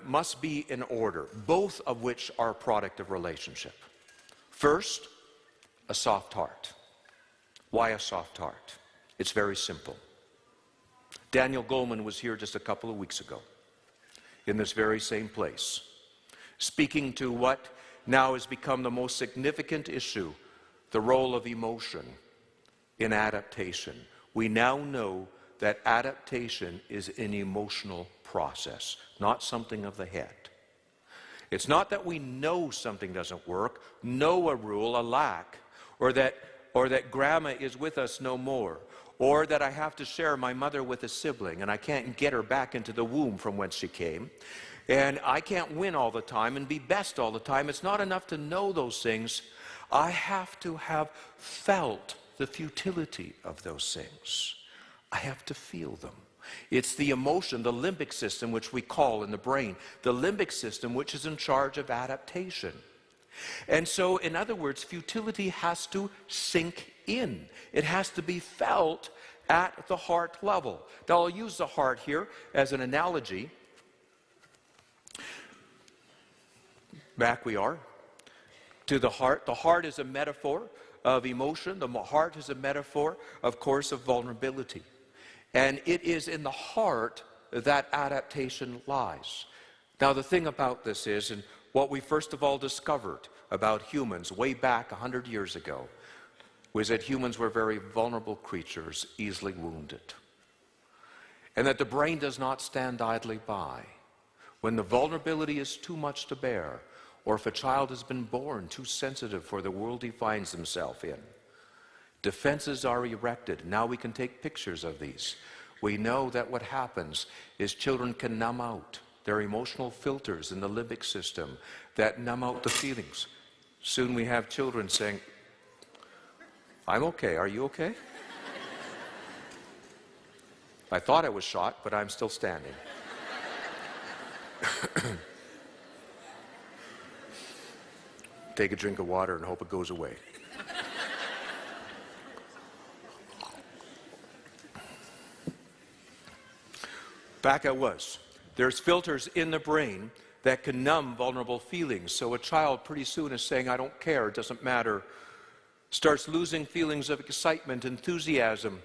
must be in order, both of which are a product of relationship. First, a soft heart. Why a soft heart? It's very simple. Daniel Goleman was here just a couple of weeks ago in this very same place, speaking to what now has become the most significant issue, the role of emotion in adaptation. We now know that adaptation is an emotional process, not something of the head. It's not that we know something doesn't work, know a rule, a lack, or that grandma is with us no more, or that I have to share my mother with a sibling and I can't get her back into the womb from whence she came, and I can't win all the time and be best all the time. It's not enough to know those things. I have to have felt the futility of those things. I have to feel them. It's the emotion, the limbic system, which we call in the brain, the limbic system, which is in charge of adaptation. And so, in other words, futility has to sink in. It has to be felt at the heart level. Now, I'll use the heart here as an analogy. Back we are to the heart. The heart is a metaphor of emotion. The heart is a metaphor, of course, of vulnerability. And it is in the heart that adaptation lies. Now, the thing about this is, and what we first of all discovered about humans way back 100 years ago, was that humans were very vulnerable creatures, easily wounded. And that the brain does not stand idly by. When the vulnerability is too much to bear, or if a child has been born too sensitive for the world he finds himself in, defenses are erected. Now we can take pictures of these. We know that what happens is children can numb out. There are emotional filters in the limbic system that numb out the feelings. Soon we have children saying, "I'm okay, are you okay?" I thought I was shot, but I'm still standing. Take a drink of water and hope it goes away. Back I was. There's filters in the brain that can numb vulnerable feelings. So a child pretty soon is saying, "I don't care, it doesn't matter." Starts losing feelings of excitement, enthusiasm,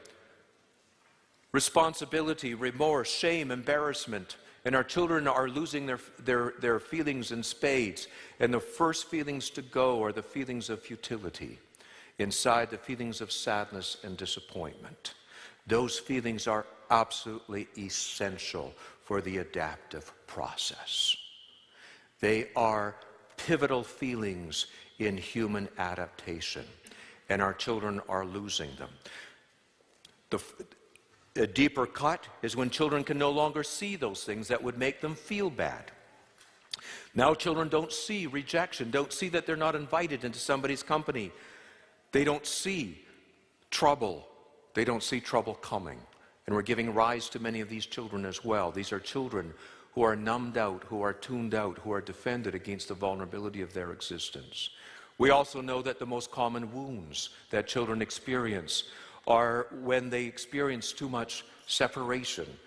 responsibility, remorse, shame, embarrassment. And our children are losing their feelings in spades. And the first feelings to go are the feelings of futility. Inside, the feelings of sadness and disappointment. Those feelings are absolutely essential for the adaptive process. They are pivotal feelings in human adaptation, and our children are losing them. A deeper cut is when children can no longer see those things that would make them feel bad. Now children don't see rejection, don't see that they're not invited into somebody's company. They don't see trouble. They don't see trouble coming. And we're giving rise to many of these children as well. These are children who are numbed out, who are tuned out, who are defended against the vulnerability of their existence. We also know that the most common wounds that children experience are when they experience too much separation,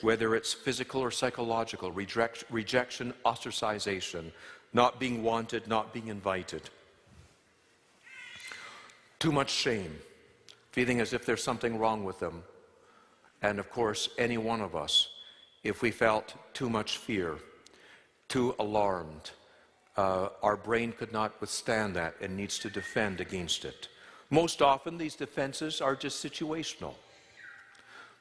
whether it's physical or psychological, rejection, ostracization, not being wanted, not being invited. Too much shame, feeling as if there's something wrong with them. And of course, any one of us, if we felt too much fear, too alarmed, our brain could not withstand that and needs to defend against it. Most often, these defenses are just situational.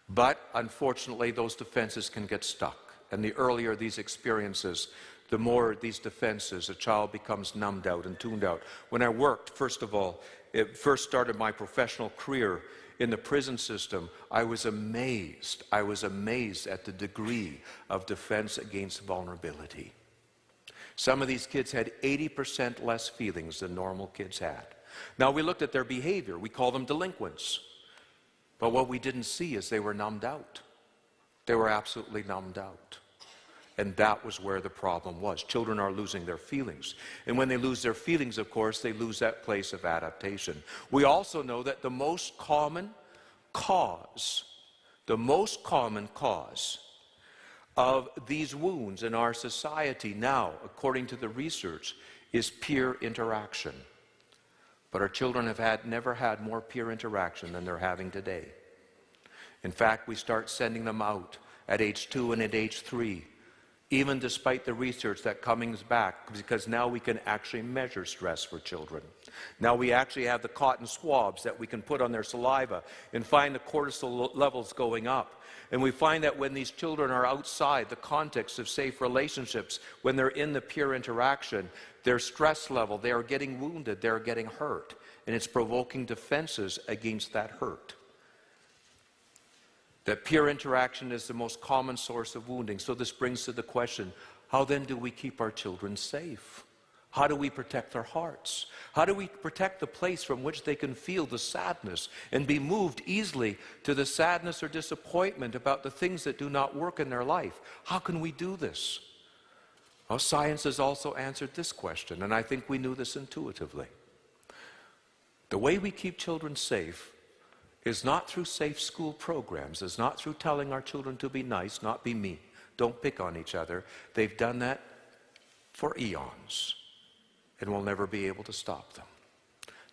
But unfortunately, those defenses can get stuck. And the earlier these experiences, the more these defenses, a child becomes numbed out and tuned out. When I worked, first of all, it first started my professional career in the prison system, I was amazed. I was amazed at the degree of defense against vulnerability. Some of these kids had 80% less feelings than normal kids had. Now, we looked at their behavior. We call them delinquents. But what we didn't see is they were numbed out. They were absolutely numbed out. And that was where the problem was. Children are losing their feelings. And when they lose their feelings, of course, they lose that place of adaptation. We also know that the most common cause of these wounds in our society now, according to the research, is peer interaction. But our children have never had more peer interaction than they're having today. In fact, we start sending them out at age 2 and at age 3, even despite the research that comes back, because now we can actually measure stress for children. Now we actually have the cotton swabs that we can put on their saliva and find the cortisol levels going up. And we find that when these children are outside the context of safe relationships, when they're in the peer interaction, their stress level, they are getting wounded, they're getting hurt, and it's provoking defenses against that hurt. That peer interaction is the most common source of wounding. So this brings to the question, how then do we keep our children safe? How do we protect their hearts? How do we protect the place from which they can feel the sadness and be moved easily to the sadness or disappointment about the things that do not work in their life? How can we do this? Well, science has also answered this question, and I think we knew this intuitively. The way we keep children safe is not through safe school programs, is not through telling our children to be nice, not be mean, don't pick on each other. They've done that for eons, and we'll never be able to stop them.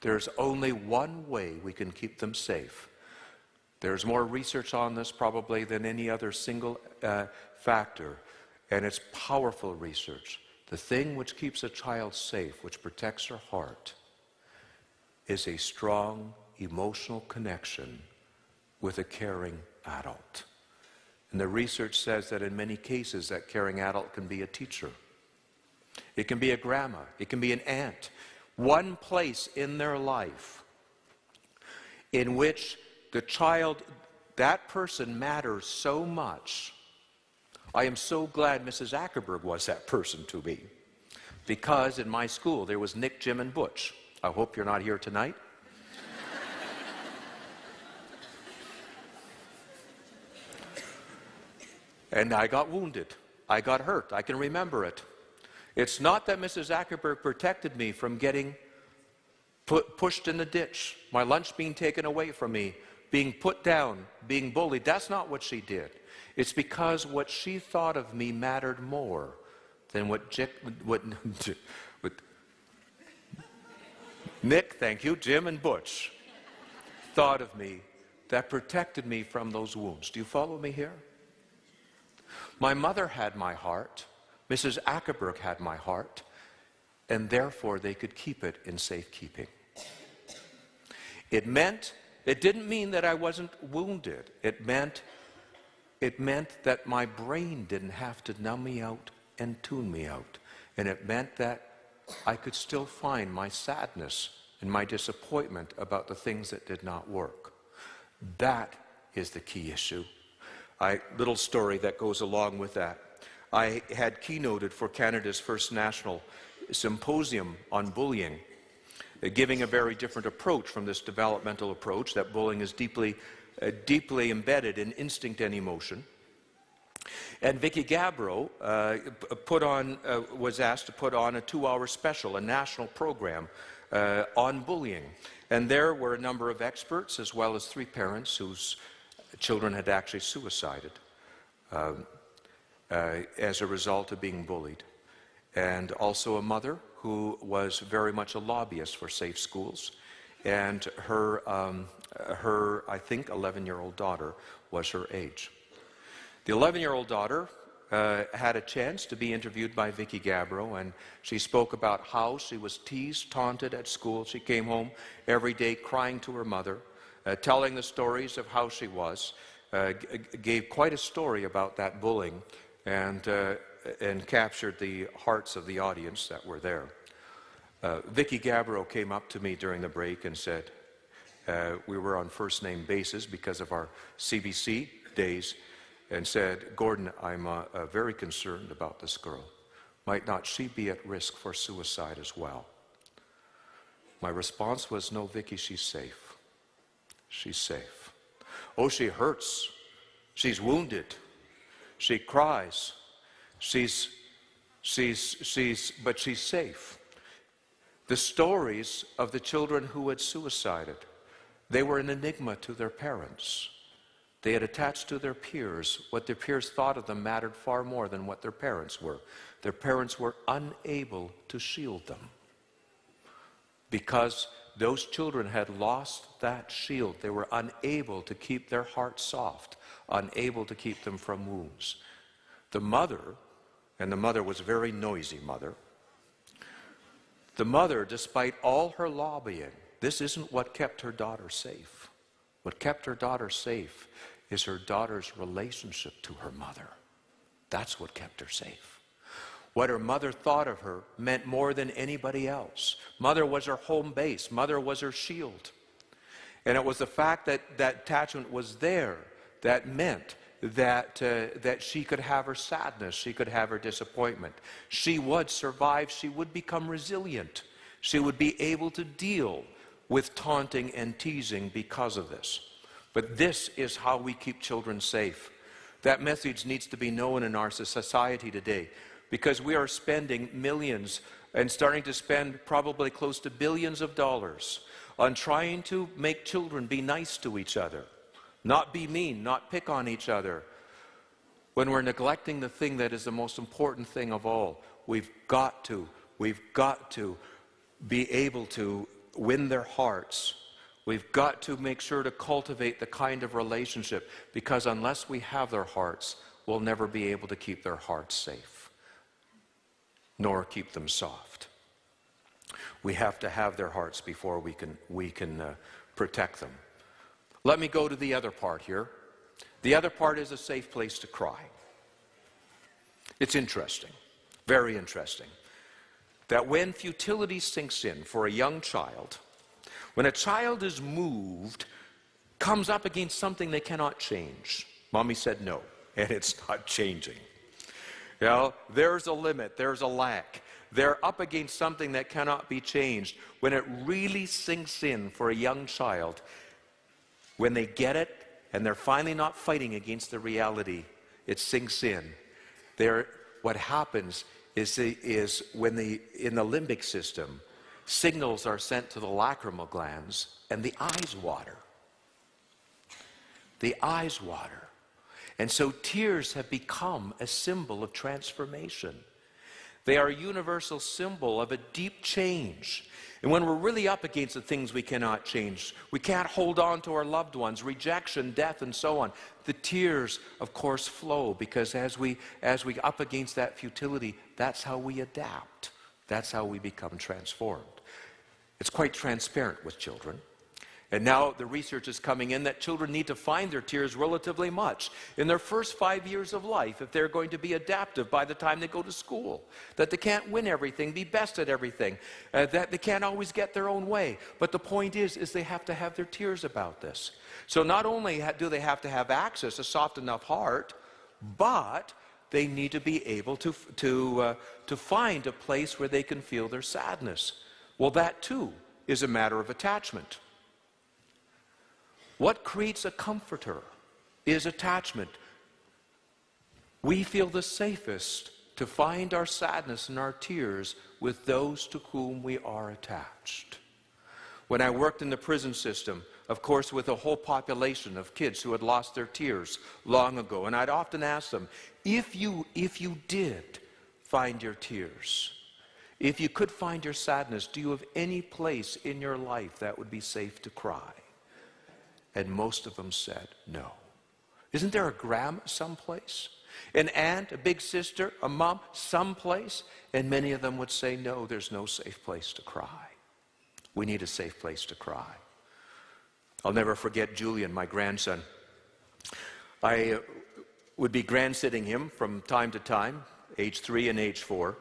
There's only one way we can keep them safe. There's more research on this probably than any other single factor, and it's powerful research. The thing which keeps a child safe, which protects her heart, is a strong emotional connection with a caring adult. And the research says that in many cases that caring adult can be a teacher. It can be a grandma. It can be an aunt. One place in their life in which the child, that person matters so much. I am so glad Mrs. Ackerberg was that person to me, because in my school there was Nick, Jim, and Butch. I hope you're not here tonight. And I got wounded. I got hurt. I can remember it. It's not that Mrs. Ackerberg protected me from getting pushed in the ditch, my lunch being taken away from me, being put down, being bullied. That's not what she did. It's because what she thought of me mattered more than what Nick, thank you, Jim, and Butch thought of me, that protected me from those wounds. Do you follow me here? My mother had my heart. Mrs. Ackerberg had my heart, and therefore they could keep it in safekeeping. It didn't mean that I wasn't wounded. It meant that my brain didn't have to numb me out and tune me out. And it meant that I could still find my sadness and my disappointment about the things that did not work. That is the key issue. Little story that goes along with that. I had keynoted for Canada's first national symposium on bullying, giving a very different approach from this developmental approach, that bullying is deeply embedded in instinct and emotion. And Vicky Gabbro was asked to put on a 2-hour special, a national program on bullying. And there were a number of experts, as well as 3 parents whose children had actually suicided as a result of being bullied. And also a mother who was very much a lobbyist for safe schools. And her I think, 11-year-old daughter was her age. The 11-year-old daughter had a chance to be interviewed by Vicky Gabbro, and she spoke about how she was teased, taunted at school. She came home every day crying to her mother, telling the stories of how she was, gave quite a story about that bullying, and captured the hearts of the audience that were there. Vicky Gabbro came up to me during the break and said, we were on first name basis because of our CBC days, and said, Gordon, I'm very concerned about this girl. Might not she be at risk for suicide as well? My response was, no, Vicky, she's safe. She's safe. Oh, she hurts. She's wounded. She cries. But she's safe. The stories of the children who had suicided, they were an enigma to their parents. They had attached to their peers. What their peers thought of them mattered far more than what their parents were. Their parents were unable to shield them because those children had lost that shield. They were unable to keep their hearts soft, unable to keep them from wounds. The mother, and the mother was a very noisy mother, the mother, despite all her lobbying, this isn't what kept her daughter safe. What kept her daughter safe is her daughter's relationship to her mother. That's what kept her safe. What her mother thought of her meant more than anybody else. Mother was her home base. Mother was her shield. And it was the fact that that attachment was there that meant that she could have her sadness, she could have her disappointment. She would survive, she would become resilient. She would be able to deal with taunting and teasing because of this. But this is how we keep children safe. That message needs to be known in our society today, because we are spending millions and starting to spend probably close to billions of dollars on trying to make children be nice to each other, not be mean, not pick on each other, when we're neglecting the thing that is the most important thing of all. We've got to be able to win their hearts. We've got to make sure to cultivate the kind of relationship, because unless we have their hearts, we'll never be able to keep their hearts safe, nor keep them soft. We have to have their hearts before we can protect them. Let me go to the other part here. The other part is a safe place to cry. It's interesting, very interesting, that when futility sinks in for a young child, when a child is moved, comes up against something they cannot change. Mommy said no, and it's not changing. You know, there's a limit, there's a lack. They're up against something that cannot be changed. When it really sinks in for a young child, when they get it, and they're finally not fighting against the reality, it sinks in. What happens is when in the limbic system, signals are sent to the lacrimal glands, and the eyes water. The eyes water. And so tears have become a symbol of transformation. They are a universal symbol of a deep change. And when we're really up against the things we cannot change, we can't hold on to our loved ones, rejection, death, and so on, the tears, of course, flow, because as we up against that futility, that's how we adapt. That's how we become transformed. It's quite transparent with children. And now the research is coming in that children need to find their tears relatively much in their first 5 years of life if they're going to be adaptive by the time they go to school. That they can't win everything, be best at everything, that they can't always get their own way. But the point is they have to have their tears about this. So not only do they have to have access, a soft enough heart, but they need to be able to find a place where they can feel their sadness. Well, that too is a matter of attachment. What creates a comforter is attachment. We feel the safest to find our sadness and our tears with those to whom we are attached. When I worked in the prison system, of course, with a whole population of kids who had lost their tears long ago, and I'd often ask them, if you did find your tears, if you could find your sadness, do you have any place in your life that would be safe to cry? And most of them said no. Isn't there a grandma someplace? An aunt, a big sister, a mom, someplace? And many of them would say, no, there's no safe place to cry. We need a safe place to cry. I'll never forget Julian, my grandson. I would be grandsitting him from time to time, age 3 and age 4.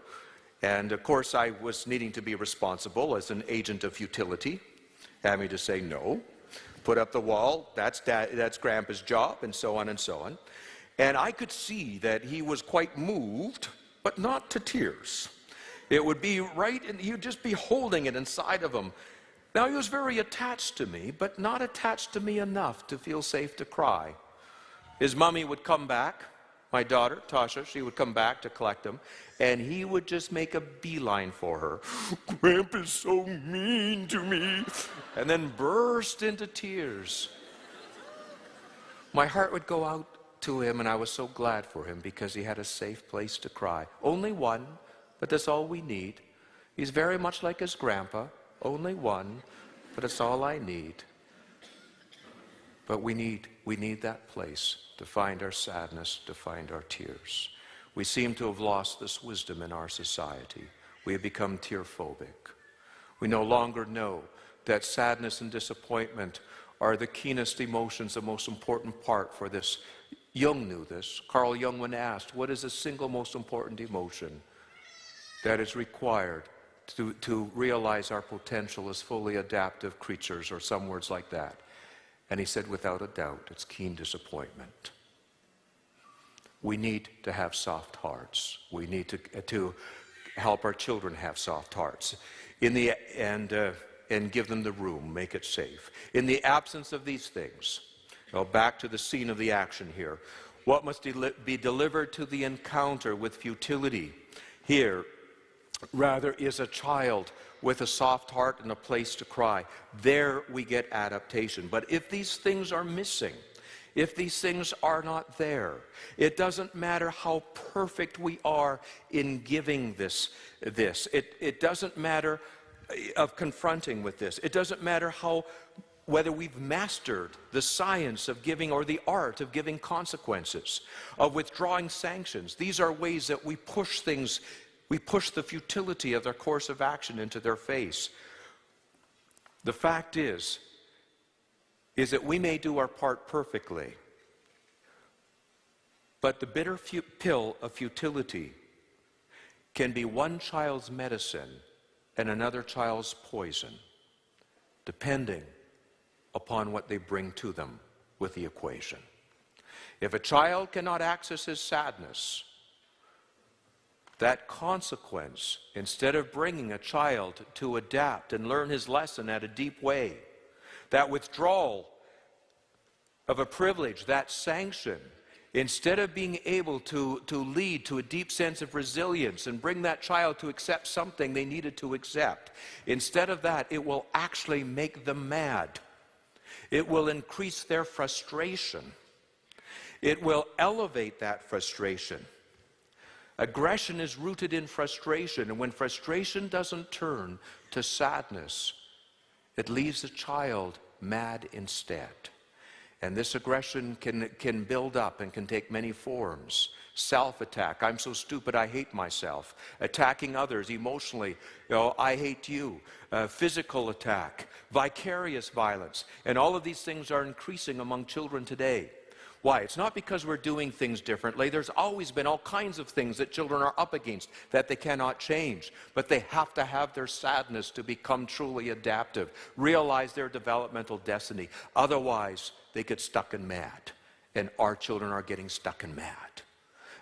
And of course, I was needing to be responsible as an agent of futility, having to say no. Put up the wall, that's Grandpa's job, and so on and so on. And I could see that he was quite moved, but not to tears. It would be right, and he'd just be holding it inside of him. Now, he was very attached to me, but not attached to me enough to feel safe to cry. His mommy would come back, my daughter, Tasha, she would come back to collect him, and he would just make a beeline for her. Grandpa's so mean to me. And then burst into tears. My heart would go out to him, and I was so glad for him because he had a safe place to cry. Only one, but that's all we need. He's very much like his grandpa, only one, but it's all I need. But we need that place to find our sadness, to find our tears. We seem to have lost this wisdom in our society. We have become tear-phobic. We no longer know that sadness and disappointment are the keenest emotions, the most important part for this. Jung knew this. Carl Jung, when asked, what is the single most important emotion that is required to realize our potential as fully adaptive creatures, or some words like that? And he said, without a doubt, it's keen disappointment. We need to have soft hearts. We need to help our children have soft hearts. And give them the room, make it safe. In the absence of these things, back to the scene of the action here, what must be delivered to the encounter with futility here, rather, is a child with a soft heart and a place to cry. There we get adaptation. But if these things are missing, if these things are not there, it doesn't matter how perfect we are in giving this. It doesn't matter of confronting with this. It doesn't matter whether we've mastered the science of giving or the art of giving consequences, of withdrawing sanctions. These are ways that we push things, we push the futility of their course of action into their face. The fact is that we may do our part perfectly, but the bitter pill of futility can be one child's medicine and another child's poison, depending upon what they bring to them with the equation. If a child cannot access his sadness, that consequence, instead of bringing a child to adapt and learn his lesson at a deep way, that withdrawal of a privilege, that sanction, instead of being able to lead to a deep sense of resilience and bring that child to accept something they needed to accept, instead of that, it will actually make them mad. It will increase their frustration. It will elevate that frustration. Aggression is rooted in frustration, and when frustration doesn't turn to sadness, it leaves the child mad instead. And this aggression can build up and can take many forms. Self-attack, I'm so stupid I hate myself. Attacking others emotionally, I hate you. Physical attack, vicarious violence. And all of these things are increasing among children today. Why? It's not because we're doing things differently. There's always been all kinds of things that children are up against that they cannot change. But they have to have their sadness to become truly adaptive, realize their developmental destiny. Otherwise, they get stuck in mad. And our children are getting stuck in mad.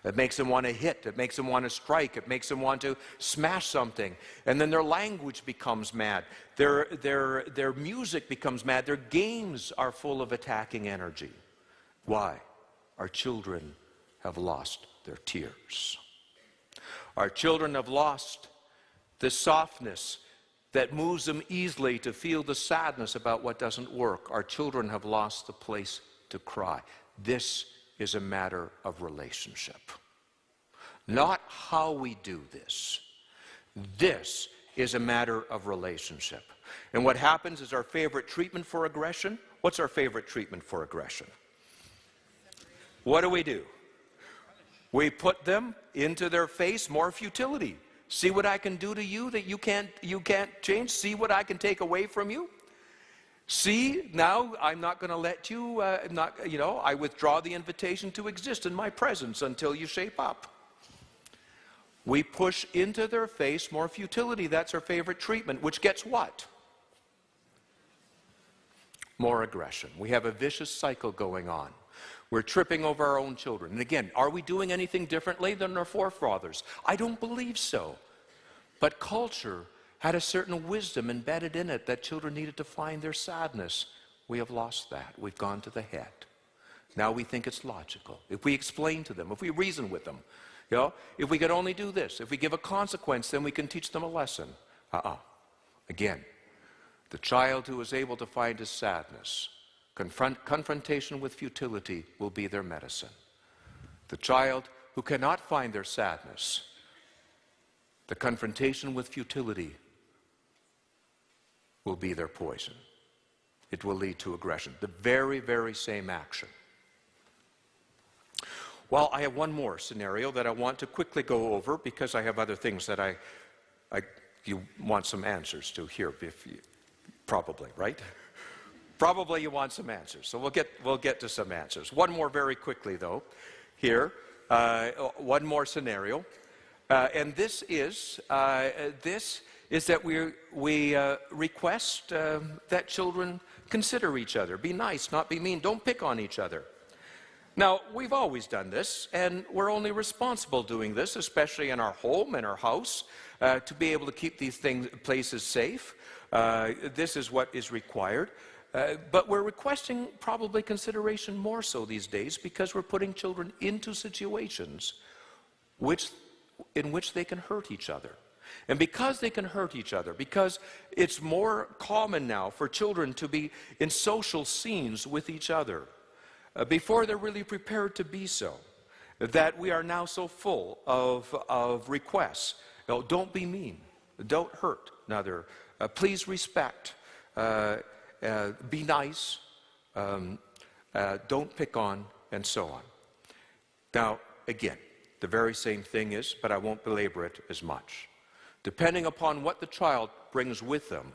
It makes them want to hit. It makes them want to strike. It makes them want to smash something. And then their language becomes mad. Their music becomes mad. Their games are full of attacking energy. Why? Our children have lost their tears. Our children have lost the softness that moves them easily to feel the sadness about what doesn't work. Our children have lost the place to cry. This is a matter of relationship. Not how we do this. This is a matter of relationship. And what happens is our favorite treatment for aggression. What's our favorite treatment for aggression? What do? We put them into their face more futility. See what I can do to you that you can't change? See what I can take away from you? See, now I'm not going to let you, I withdraw the invitation to exist in my presence until you shape up. We push into their face more futility. That's our favorite treatment, which gets what? More aggression. We have a vicious cycle going on. We're tripping over our own children. And again, are we doing anything differently than our forefathers? I don't believe so. But culture had a certain wisdom embedded in it that children needed to find their sadness. We have lost that. We've gone to the head. Now we think it's logical. If we explain to them, if we reason with them, if we could only do this, if we give a consequence, then we can teach them a lesson. Again, the child who is able to find his sadness, confrontation with futility will be their medicine. The child who cannot find their sadness, the confrontation with futility will be their poison. It will lead to aggression. The very, very same action. Well, I have one more scenario that I want to quickly go over because I have other things that you want some answers to here, probably, right? Probably you want some answers. So we'll get to some answers. One more very quickly, though, here. One more scenario. And this is that we request that children consider each other. Be nice, not be mean. Don't pick on each other. Now, we've always done this, and we're only responsible doing this, especially in our home and our house, to be able to keep these places safe. This is what is required. But we're requesting probably consideration more so these days because we're putting children into situations in which they can hurt each other. And because they can hurt each other, because it's more common now for children to be in social scenes with each other, before they're really prepared to be so, that we are now so full of requests. You know, don't be mean. Don't hurt another. Please respect. Be nice. Don't pick on, and so on. Now, again, the very same thing is, but I won't belabor it as much. Depending upon what the child brings with them,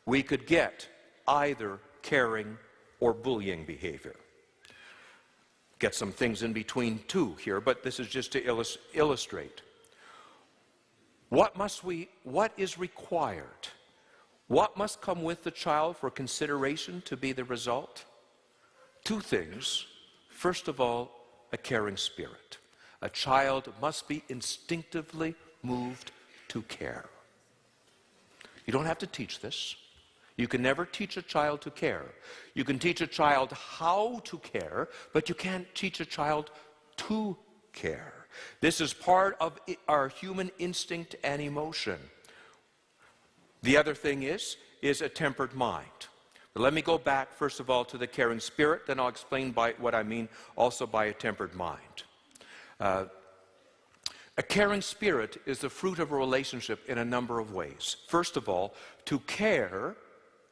we could get either caring or bullying behavior. Get some things in between too here, but this is just to illustrate. What is required? What must come with the child for consideration to be the result? Two things. First of all, a caring spirit. A child must be instinctively moved to care. You don't have to teach this. You can never teach a child to care. You can teach a child how to care, but you can't teach a child to care. This is part of our human instinct and emotion. The other thing is a tempered mind. But let me go back, first of all, to the caring spirit, then I'll explain what I mean also by a tempered mind. A caring spirit is the fruit of a relationship in a number of ways. First of all, to care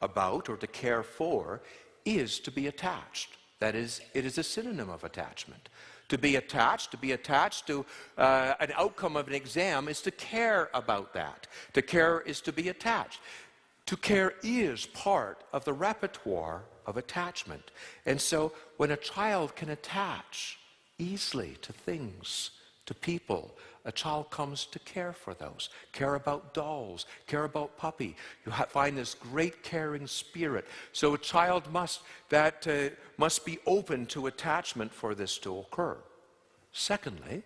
about or to care for is to be attached. That is, it is a synonym of attachment. To be attached to an outcome of an exam is to care about that. To care is to be attached. To care is part of the repertoire of attachment. And so when a child can attach easily to things, to people, a child comes to care for those. Care about dolls, care about puppy. You find this great caring spirit. So a child must be open to attachment for this to occur. Secondly,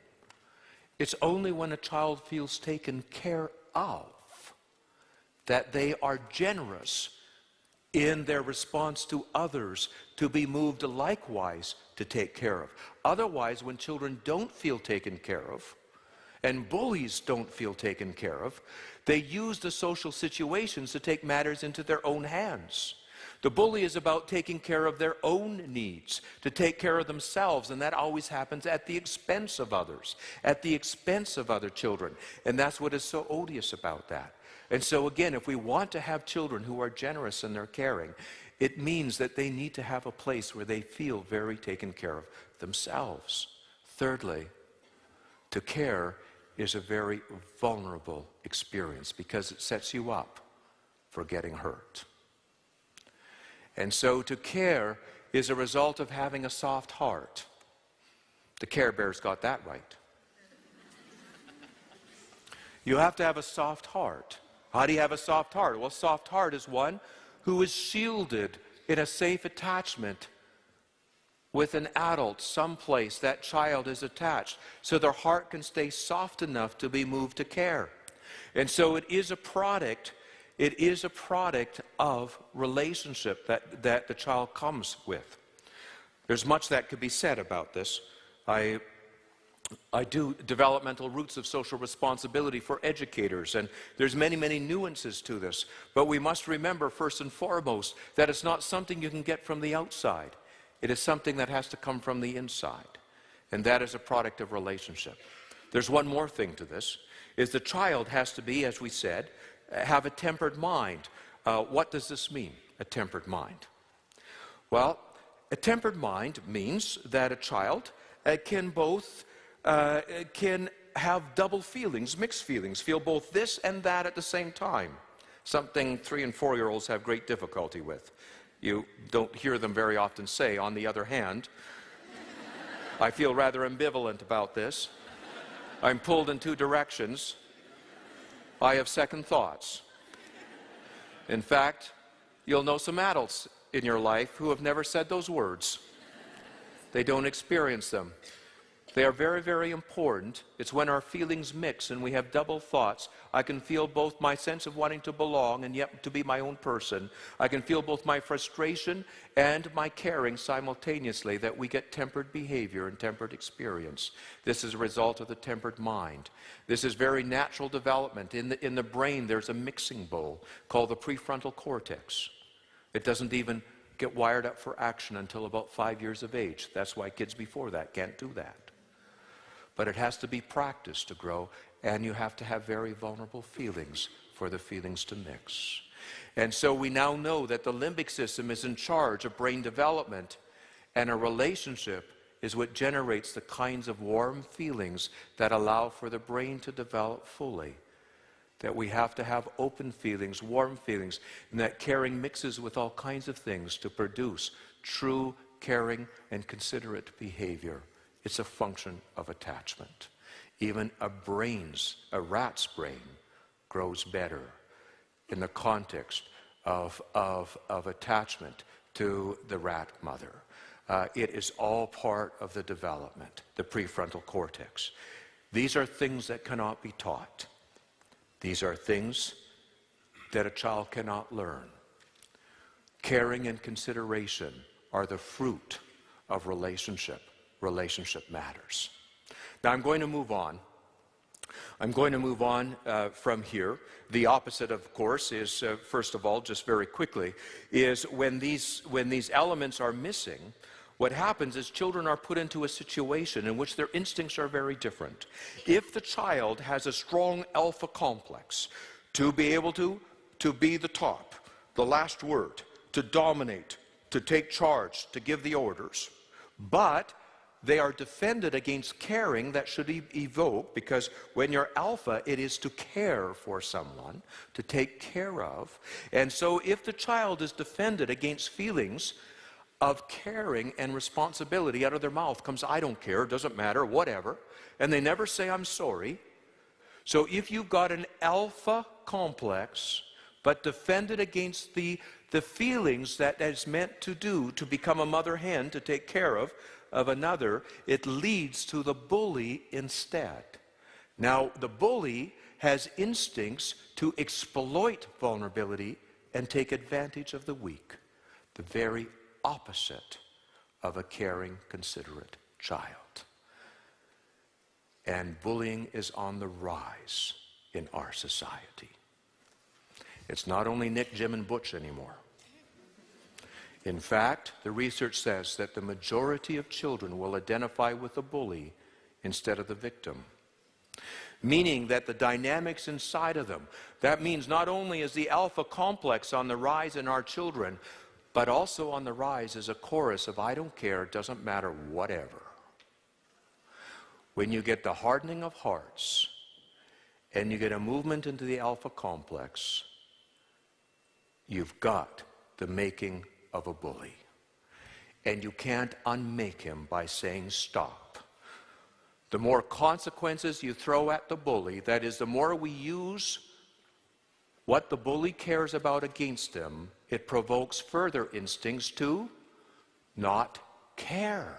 it's only when a child feels taken care of that they are generous in their response to others to be moved likewise to take care of. Otherwise, when children don't feel taken care of, and bullies don't feel taken care of, they use the social situations to take matters into their own hands. The bully is about taking care of their own needs, to take care of themselves, and that always happens at the expense of others, at the expense of other children. And that's what is so odious about that. And so again, if we want to have children who are generous in their caring, it means that they need to have a place where they feel very taken care of themselves. Thirdly, to care is a very vulnerable experience because it sets you up for getting hurt. And so to care is a result of having a soft heart. The Care Bears got that right. You have to have a soft heart. How do you have a soft heart? Well, a soft heart is one who is shielded in a safe attachment with an adult someplace. That child is attached, so their heart can stay soft enough to be moved to care. And so it is a product of relationship that the child comes with. There's much that could be said about this. I do developmental roots of social responsibility for educators, and there's many, many nuances to this. But we must remember, first and foremost, that it's not something you can get from the outside. It is something that has to come from the inside, and that is a product of relationship. There's one more thing to this, is the child has to be, as we said, have a tempered mind. what does this mean, a tempered mind? Well, a tempered mind means that a child can have double feelings, mixed feelings, feel both this and that at the same time. Something 3- and 4-year-olds have great difficulty with. You don't hear them very often say, on the other hand. I feel rather ambivalent about this. I'm pulled in 2 directions. I have second thoughts. In fact, you'll know some adults in your life who have never said those words. They don't experience them. They are very, very important. It's when our feelings mix and we have double thoughts. I can feel both my sense of wanting to belong and yet to be my own person. I can feel both my frustration and my caring simultaneously, that we get tempered behavior and tempered experience. This is a result of the tempered mind. This is very natural development. In the brain, there's a mixing bowl called the prefrontal cortex. It doesn't even get wired up for action until about 5 years of age. That's why kids before that can't do that. But it has to be practiced to grow, and you have to have very vulnerable feelings for the feelings to mix. And so we now know that the limbic system is in charge of brain development, and a relationship is what generates the kinds of warm feelings that allow for the brain to develop fully. That we have to have open feelings, warm feelings, and that caring mixes with all kinds of things to produce true caring and considerate behavior. It's a function of attachment. Even a rat's brain grows better in the context of attachment to the rat mother. It is all part of the development, the prefrontal cortex. These are things that cannot be taught. These are things that a child cannot learn. Caring and consideration are the fruit of relationship. Relationship matters. Now I'm going to move on. From here. The opposite, of course, is, first of all, just very quickly, is when these elements are missing, what happens is children are put into a situation in which their instincts are very different. If the child has a strong alpha complex, to be able to be the top, the last word, to dominate, to take charge, to give the orders, but they are defended against caring that should evoke, because when you're alpha, it is to care for someone, to take care of. And so if the child is defended against feelings of caring and responsibility, out of their mouth comes, I don't care, doesn't matter, whatever, and they never say, I'm sorry. So if you've got an alpha complex, but defended against the feelings that is meant to do, to become a mother hen, to take care of another, it leads to the bully instead. Now, the bully has instincts to exploit vulnerability and take advantage of the weak, the very opposite of a caring, considerate child. And bullying is on the rise in our society. It's not only Nick, Jim, and Butch anymore. In fact, the research says that the majority of children will identify with the bully instead of the victim. Meaning that the dynamics inside of them, that means not only is the alpha complex on the rise in our children, but also on the rise is a chorus of I don't care, doesn't matter, whatever. When you get the hardening of hearts and you get a movement into the alpha complex, you've got the making of a bully. And you can't unmake him by saying stop. The more consequences you throw at the bully, that is, the more we use what the bully cares about against him, it provokes further instincts to not care.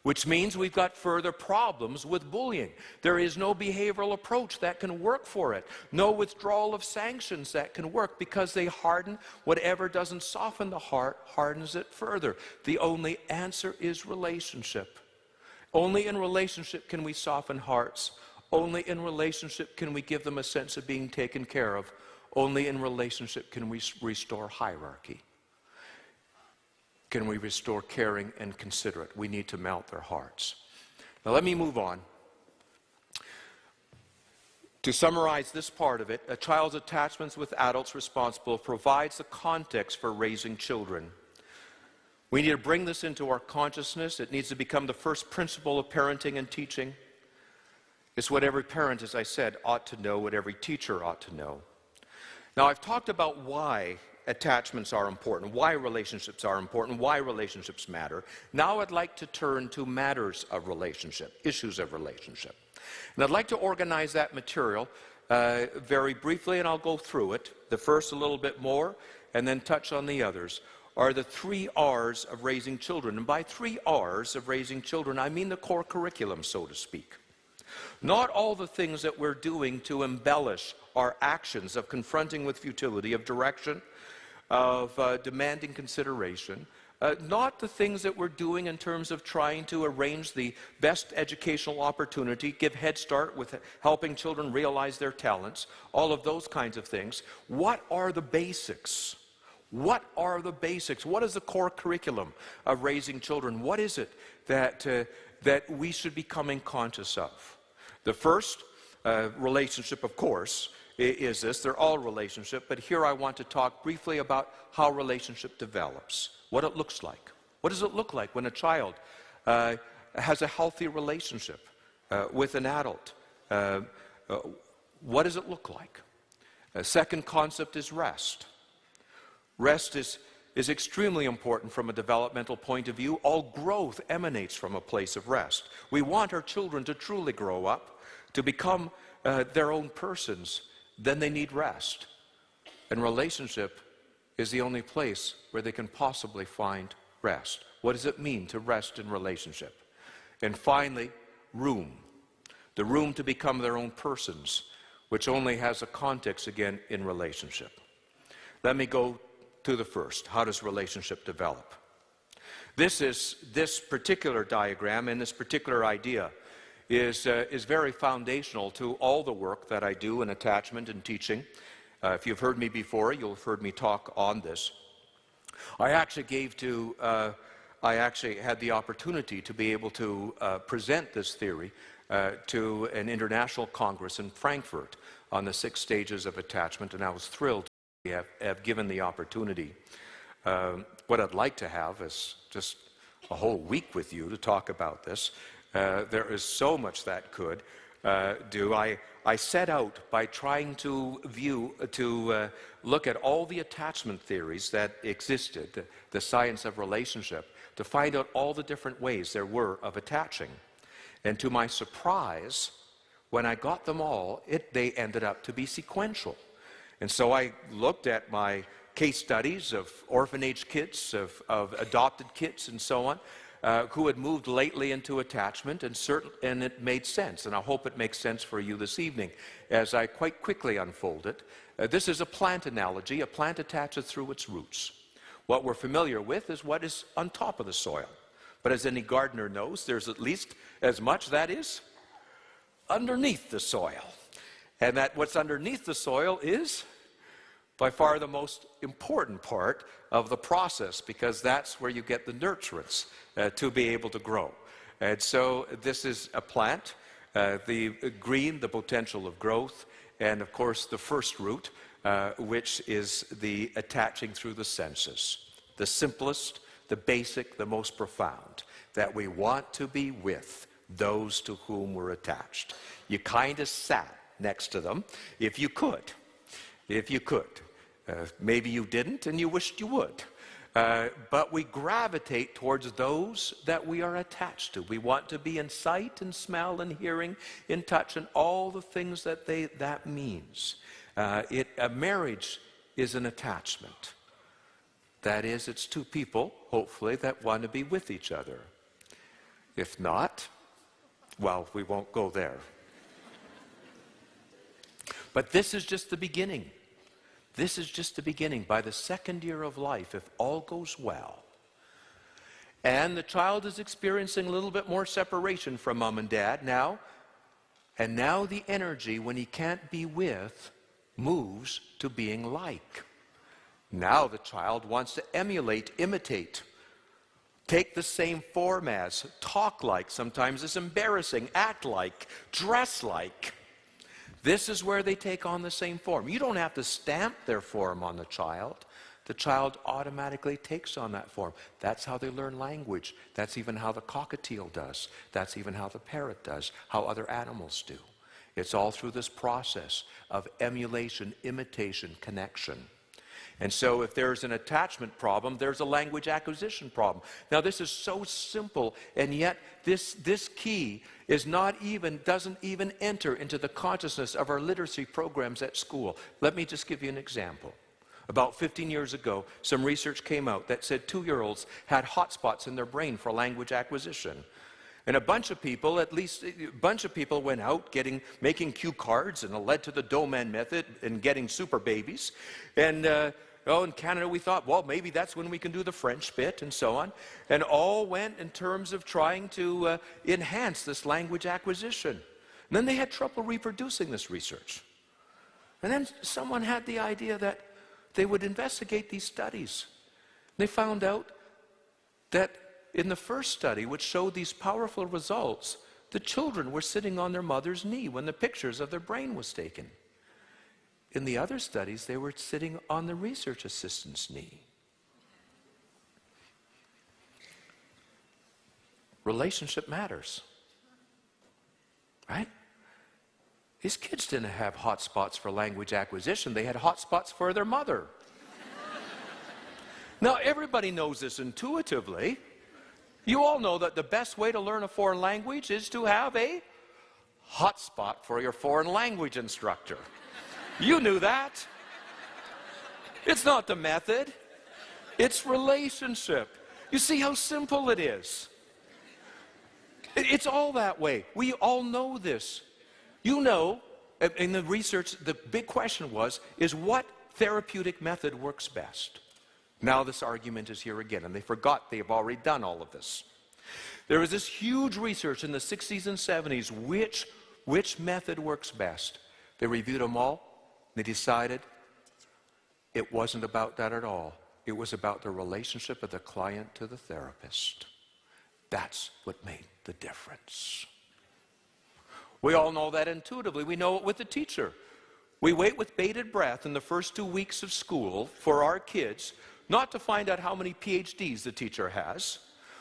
Which means we've got further problems with bullying. There is no behavioral approach that can work for it. No withdrawal of sanctions that can work, because they harden whatever doesn't soften the heart, hardens it further. The only answer is relationship. Only in relationship can we soften hearts. Only in relationship can we give them a sense of being taken care of. Only in relationship can we restore hierarchy. Can we restore caring and considerate? We need to melt their hearts. Now let me move on. To summarize this part of it, a child's attachments with adults responsible provides the context for raising children. We need to bring this into our consciousness. It needs to become the first principle of parenting and teaching. It's what every parent, as I said, ought to know, what every teacher ought to know. Now, I've talked about why attachments are important, why relationships are important, why relationships matter. Now I'd like to turn to matters of relationship, issues of relationship. And I'd like to organize that material very briefly, and I'll go through it. The first a little bit more, and then touch on the others, are the 3 R's of raising children. And by 3 R's of raising children, I mean the core curriculum, so to speak. Not all the things that we're doing to embellish our actions of confronting with futility, of direction, of demanding consideration, not the things that we're doing in terms of trying to arrange the best educational opportunity, give Head Start with helping children realize their talents, all of those kinds of things. What are the basics? What are the basics? What is the core curriculum of raising children? What is it that we should be becoming conscious of? The first relationship, of course, is this. They're all relationship, but here I want to talk briefly about how relationship develops, what it looks like. What does it look like when a child has a healthy relationship with an adult? What does it look like? A second concept is rest. Rest is extremely important from a developmental point of view. All growth emanates from a place of rest. We want our children to truly grow up, to become their own persons. Then they need rest. And relationship is the only place where they can possibly find rest. What does it mean to rest in relationship? And finally, room. The room to become their own persons, which only has a context, again, in relationship. Let me go to the first. How does relationship develop? This particular diagram and this particular idea is very foundational to all the work that I do in attachment and teaching. If you've heard me before, you'll have heard me talk on this. I actually had the opportunity to be able to present this theory to an international congress in Frankfurt on the 6 stages of attachment, and I was thrilled to have given the opportunity. What I'd like to have is just a whole week with you to talk about this. There is so much that could do. I set out by trying to look at all the attachment theories that existed, the science of relationship, to find out all the different ways there were of attaching. And to my surprise, when I got them all, they ended up to be sequential. And so I looked at my case studies of orphanage kids, of adopted kids, and so on, who had moved lately into attachment, and it made sense. And I hope it makes sense for you this evening as I quite quickly unfold it. This is a plant analogy. A plant attaches through its roots. What we're familiar with is what is on top of the soil. But as any gardener knows, there's at least as much that is underneath the soil. And that what's underneath the soil is by far the most important part of the process, because that's where you get the nurturants to be able to grow. And so this is a plant, the green, the potential of growth, and of course the first root, which is the attaching through the senses. The simplest, the basic, the most profound, that we want to be with those to whom we're attached. You kind of sat next to them if you could. If you could. Maybe you didn't and you wished you would. But we gravitate towards those that we are attached to. We want to be in sight and smell and hearing, in touch, and all the things that means. A marriage is an attachment. That is, it's two people, hopefully, that want to be with each other. If not, well, we won't go there. But this is just the beginning. This is just the beginning. By the second year of life, if all goes well, and the child is experiencing a little bit more separation from mom and dad now, and now the energy when he can't be with moves to being like. Now the child wants to emulate, imitate, take the same form as, talk like, sometimes it's embarrassing, act like, dress like. This is where they take on the same form. You don't have to stamp their form on the child. The child automatically takes on that form. That's how they learn language. That's even how the cockatiel does. That's even how the parrot does, how other animals do. It's all through this process of emulation, imitation, connection. And so if there's an attachment problem, there's a language acquisition problem. Now this is so simple, and yet this key doesn't even enter into the consciousness of our literacy programs at school. Let me just give you an example. About 15 years ago, some research came out that said 2-year-olds had hotspots in their brain for language acquisition. And a bunch of people went out making cue cards, and it led to the Doman method and getting super babies. And in Canada we thought, well, maybe that's when we can do the French bit and so on. And all went in terms of trying to enhance this language acquisition. And then they had trouble reproducing this research. And then someone had the idea that they would investigate these studies. They found out that in the first study, which showed these powerful results, the children were sitting on their mother's knee when the pictures of their brain was taken. In the other studies, they were sitting on the research assistant's knee. Relationship matters, right? These kids didn't have hot spots for language acquisition. They had hot spots for their mother. Now, everybody knows this intuitively. You all know that the best way to learn a foreign language is to have a hot spot for your foreign language instructor. You knew that. It's not the method. It's relationship. You see how simple it is. It's all that way. We all know this. You know, in the research, the big question is what therapeutic method works best? Now this argument is here again, and they forgot they've already done all of this. There was this huge research in the 60s and 70s, which method works best. They reviewed them all. They decided it wasn't about that at all. It was about the relationship of the client to the therapist. That's what made the difference. We all know that intuitively. We know it with the teacher. We wait with bated breath in the first 2 weeks of school for our kids, not to find out how many PhDs the teacher has,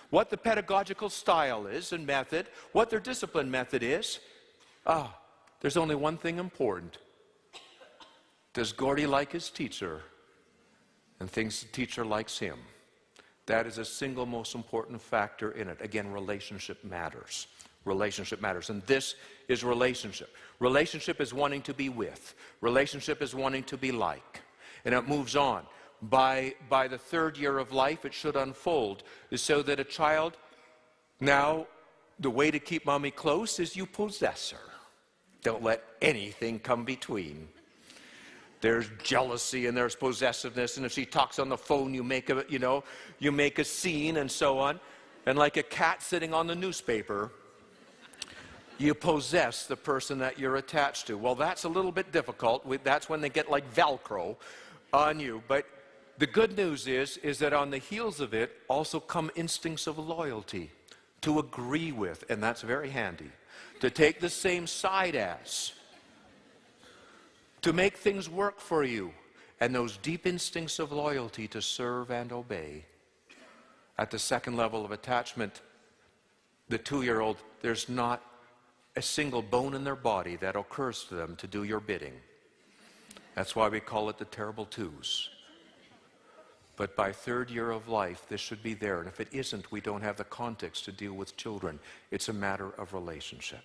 what the pedagogical style is and method, what their discipline method is. There's only one thing important. Does Gordy like his teacher and thinks the teacher likes him? That is the single most important factor in it. Again, relationship matters. Relationship matters. And this is relationship. Relationship is wanting to be with. Relationship is wanting to be like. And it moves on. By the 3rd year of life, it should unfold so that a child, now, the way to keep mommy close is you possess her. Don't let anything come between. There's jealousy and there's possessiveness, and if she talks on the phone, you make a scene and so on. And like a cat sitting on the newspaper, you possess the person that you're attached to. Well, that's a little bit difficult. That's when they get like Velcro on you. But the good news is that on the heels of it also come instincts of loyalty, to agree with, and that's very handy, to take the same side as, to make things work for you, and those deep instincts of loyalty to serve and obey. At the second level of attachment, the 2-year-old, there's not a single bone in their body that occurs to them to do your bidding. That's why we call it the terrible twos. But by 3rd year of life, this should be there. And if it isn't, we don't have the context to deal with children. It's a matter of relationship.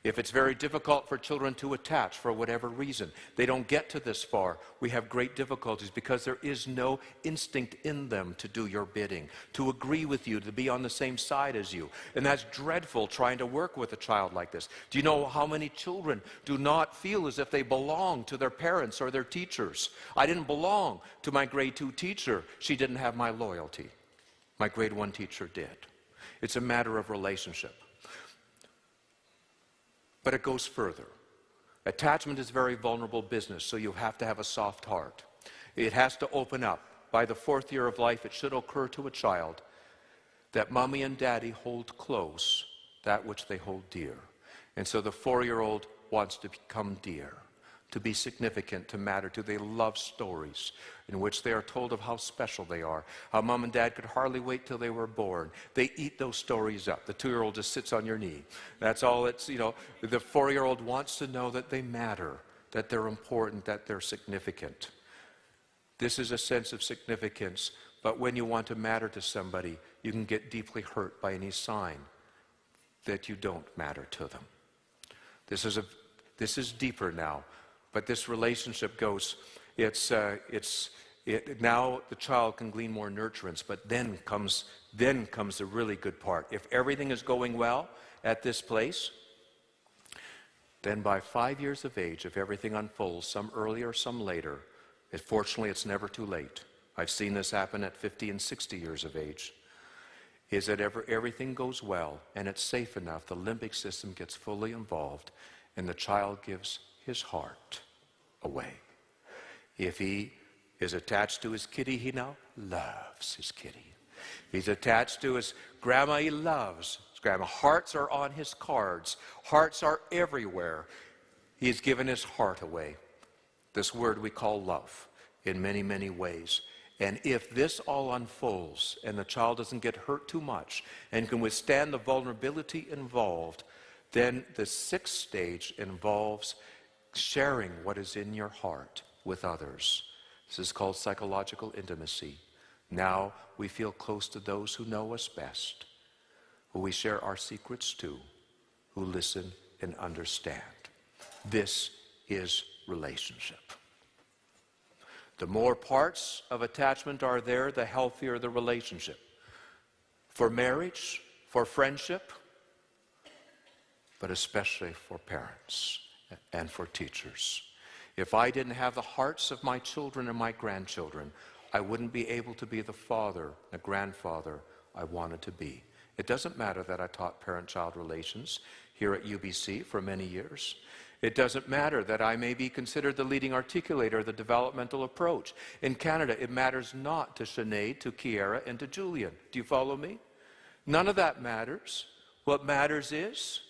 If it's very difficult for children to attach for whatever reason, they don't get to this far, we have great difficulties because there is no instinct in them to do your bidding, to agree with you, to be on the same side as you. And that's dreadful trying to work with a child like this. Do you know how many children do not feel as if they belong to their parents or their teachers? I didn't belong to my grade 2 teacher. She didn't have my loyalty. My grade 1 teacher did. It's a matter of relationship. But it goes further. Attachment is very vulnerable business, so you have to have a soft heart. It has to open up. By the 4th year of life, it should occur to a child that mommy and daddy hold close that which they hold dear. And so the 4-year-old wants to become dear, to be significant, to matter to. They love stories in which they are told of how special they are, how mom and dad could hardly wait till they were born. They eat those stories up. The 2-year-old just sits on your knee. That's all it's, the 4-year-old wants to know that they matter, that they're important, that they're significant. This is a sense of significance, but when you want to matter to somebody, you can get deeply hurt by any sign that you don't matter to them. This is deeper now, but this relationship goes, now the child can glean more nurturance, but then comes the really good part. If everything is going well at this place, then by 5 years of age, if everything unfolds, some earlier, some later, fortunately it's never too late. I've seen this happen at 50 and 60 years of age. Is that everything goes well and it's safe enough, the limbic system gets fully involved, and the child gives his heart away. If he is attached to his kitty, he now loves his kitty. If he's attached to his grandma, he loves his grandma. Hearts are on his cards. Hearts are everywhere. He's given his heart away. This word we call love in many, many ways. And if this all unfolds and the child doesn't get hurt too much and can withstand the vulnerability involved, then the 6th stage involves sharing what is in your heart with others. This is called psychological intimacy. Now we feel close to those who know us best, who we share our secrets to, who listen and understand. This is relationship. The more parts of attachment are there, the healthier the relationship. For marriage, for friendship, but especially for parents and for teachers. If I didn't have the hearts of my children and my grandchildren, I wouldn't be able to be the father, a grandfather I wanted to be. It doesn't matter that I taught parent-child relations here at UBC for many years. It doesn't matter that I may be considered the leading articulator of the developmental approach. In Canada, it matters not to Sinead, to Kiara, and to Julian. Do you follow me? None of that matters. What matters is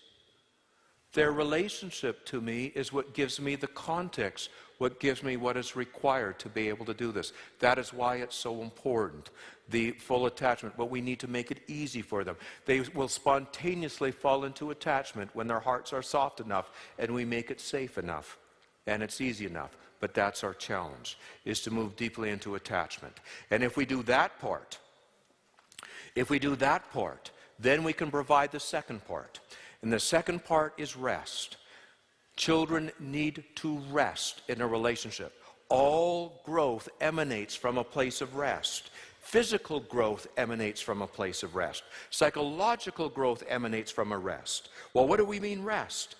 their relationship to me is what gives me the context, what gives me what is required to be able to do this. That is why it's so important, the full attachment. But we need to make it easy for them. They will spontaneously fall into attachment when their hearts are soft enough and we make it safe enough and it's easy enough. But that's our challenge, is to move deeply into attachment. And if we do that part, then we can provide the second part. And the second part is rest. Children need to rest in a relationship. All growth emanates from a place of rest. Physical growth emanates from a place of rest. Psychological growth emanates from a rest. Well, what do we mean rest?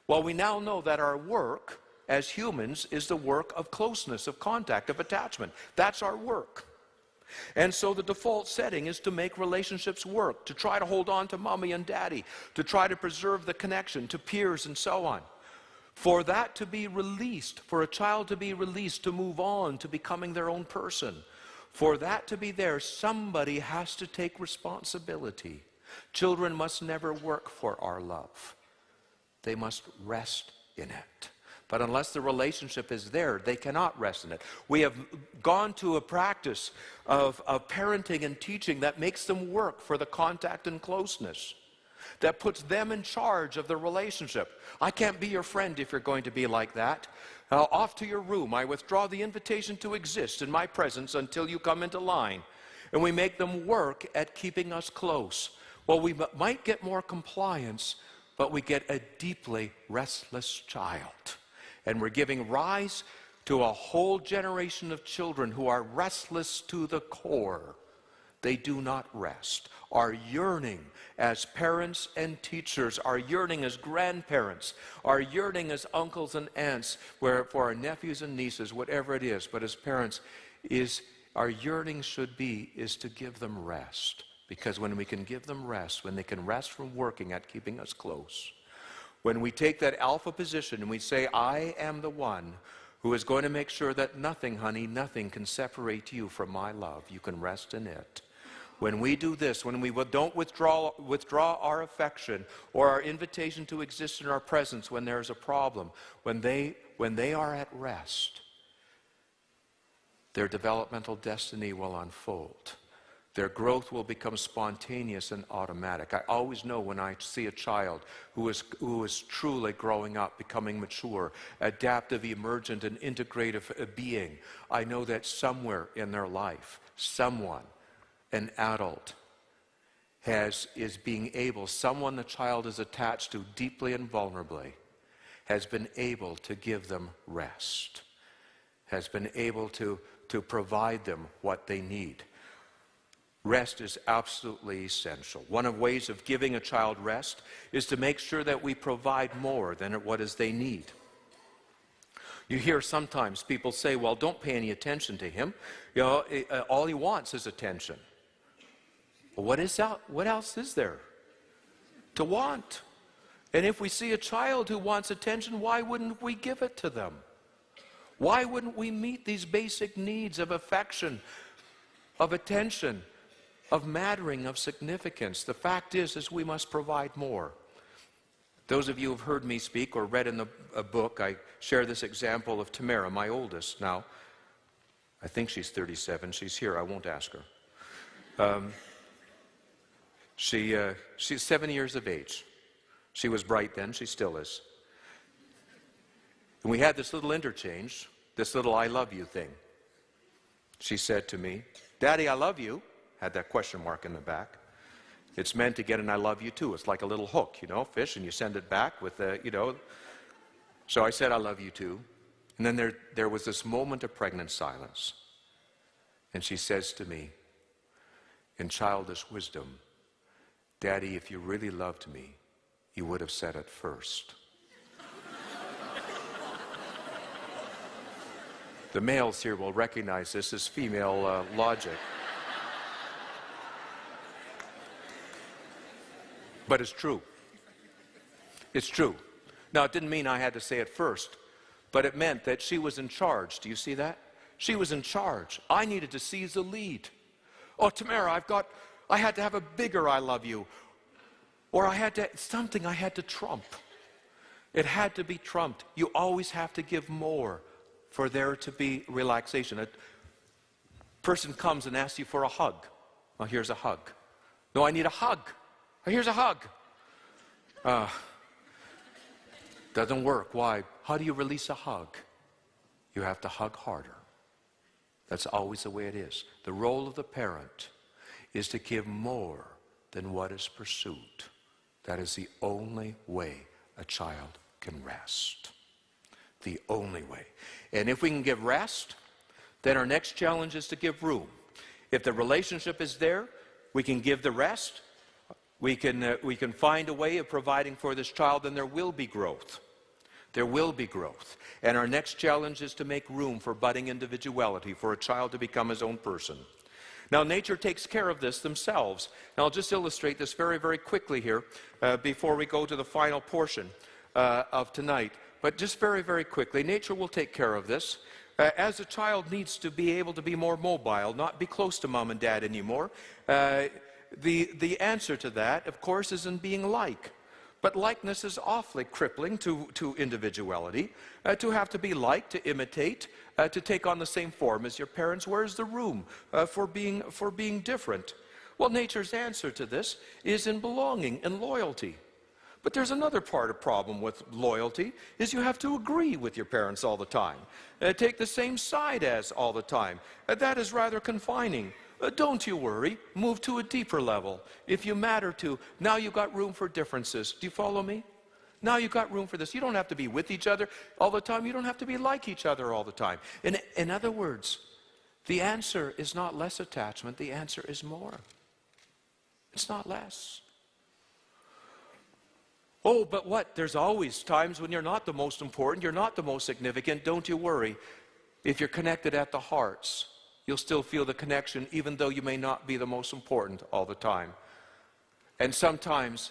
Well, we now know that our work as humans is the work of closeness, of contact, of attachment. That's our work. And so the default setting is to make relationships work, to try to hold on to mommy and daddy, to try to preserve the connection to peers and so on. For that to be released, for a child to be released, to move on, to becoming their own person, for that to be there, somebody has to take responsibility. Children must never work for our love. They must rest in it. But unless the relationship is there, they cannot rest in it. We have gone to a practice of parenting and teaching that makes them work for the contact and closeness, that puts them in charge of the relationship. I can't be your friend if you're going to be like that. Off to your room. I withdraw the invitation to exist in my presence until you come into line. And we make them work at keeping us close. Well, we might get more compliance, but we get a deeply restless child. And we're giving rise to a whole generation of children who are restless to the core. They do not rest. Our yearning as parents and teachers, our yearning as grandparents, our yearning as uncles and aunts, for our nephews and nieces, whatever it is, but as parents, our yearning should be to give them rest. Because when we can give them rest, when they can rest from working at keeping us close, when we take that alpha position and we say, I am the one who is going to make sure that nothing, honey, nothing can separate you from my love. You can rest in it. when we do this, when we don't withdraw our affection or our invitation to exist in our presence when there's a problem, when they are at rest, their developmental destiny will unfold. Their growth will become spontaneous and automatic. I always know when I see a child who is truly growing up, becoming mature, adaptive, emergent, and integrative being, I know that somewhere in their life, someone, an adult, someone the child is attached to deeply and vulnerably, has been able to give them rest, has been able to provide them what they need. Rest is absolutely essential. One of the ways of giving a child rest is to make sure that we provide more than what is they need. You hear sometimes people say, well, don't pay any attention to him. All he wants is attention. Well, what else is there to want? And if we see a child who wants attention, why wouldn't we give it to them? Why wouldn't we meet these basic needs of affection, of attention, of mattering, of significance? The fact is we must provide more. Those of you who have heard me speak or read in a book, I share this example of Tamara, my oldest now. I think she's 37. She's here. I won't ask her. She's 7 years of age. She was bright then. She still is. And we had this little interchange, this little I love you thing. She said to me, Daddy, I love you. Had that question mark in the back. It's meant to get an I love you too. It's like a little hook, fish, and you send it back with So I said, I love you too. And then there was this moment of pregnant silence. And she says to me, in childish wisdom, Daddy, if you really loved me, you would have said it first. The males here will recognize this as female logic. But it's true. It's true. Now, it didn't mean I had to say it first, but it meant that she was in charge. Do you see that? She was in charge. I needed to seize the lead. Oh, Tamara, I had to have a bigger I love you. Or I had to trump. It had to be trumped. You always have to give more for there to be relaxation. A person comes and asks you for a hug. Well, here's a hug. No, I need a hug. Here's a hug. Doesn't work. Why? How do you release a hug? You have to hug harder. That's always the way it is. The role of the parent is to give more than what is pursued. That is the only way a child can rest. The only way. And if we can give rest, then our next challenge is to give room. If the relationship is there, we can give the rest. We can find a way of providing for this child, and there will be growth. There will be growth. And our next challenge is to make room for budding individuality, for a child to become his own person. Now, nature takes care of this themselves. Now, I'll just illustrate this very, very quickly here before we go to the final portion of tonight. But just very, very quickly, nature will take care of this. As a child needs to be able to be more mobile, not be close to mom and dad anymore, the answer to that, of course, is in being like. But likeness is awfully crippling to individuality. To have to be like, to imitate, to take on the same form as your parents. Where's the room for being different? Well, nature's answer to this is in belonging and loyalty. But there's another problem with loyalty, is you have to agree with your parents all the time. Take the same side as all the time. That is rather confining. Don't you worry, move to a deeper level. If you matter to, now you've got room for differences. Do you follow me? Now you've got room for this. You don't have to be with each other all the time. You don't have to be like each other all the time. In other words, the answer is not less attachment. The answer is more. It's not less. Oh, but what? There's always times when you're not the most important. You're not the most significant. Don't you worry. If you're connected at the hearts, you'll still feel the connection, even though you may not be the most important all the time. And sometimes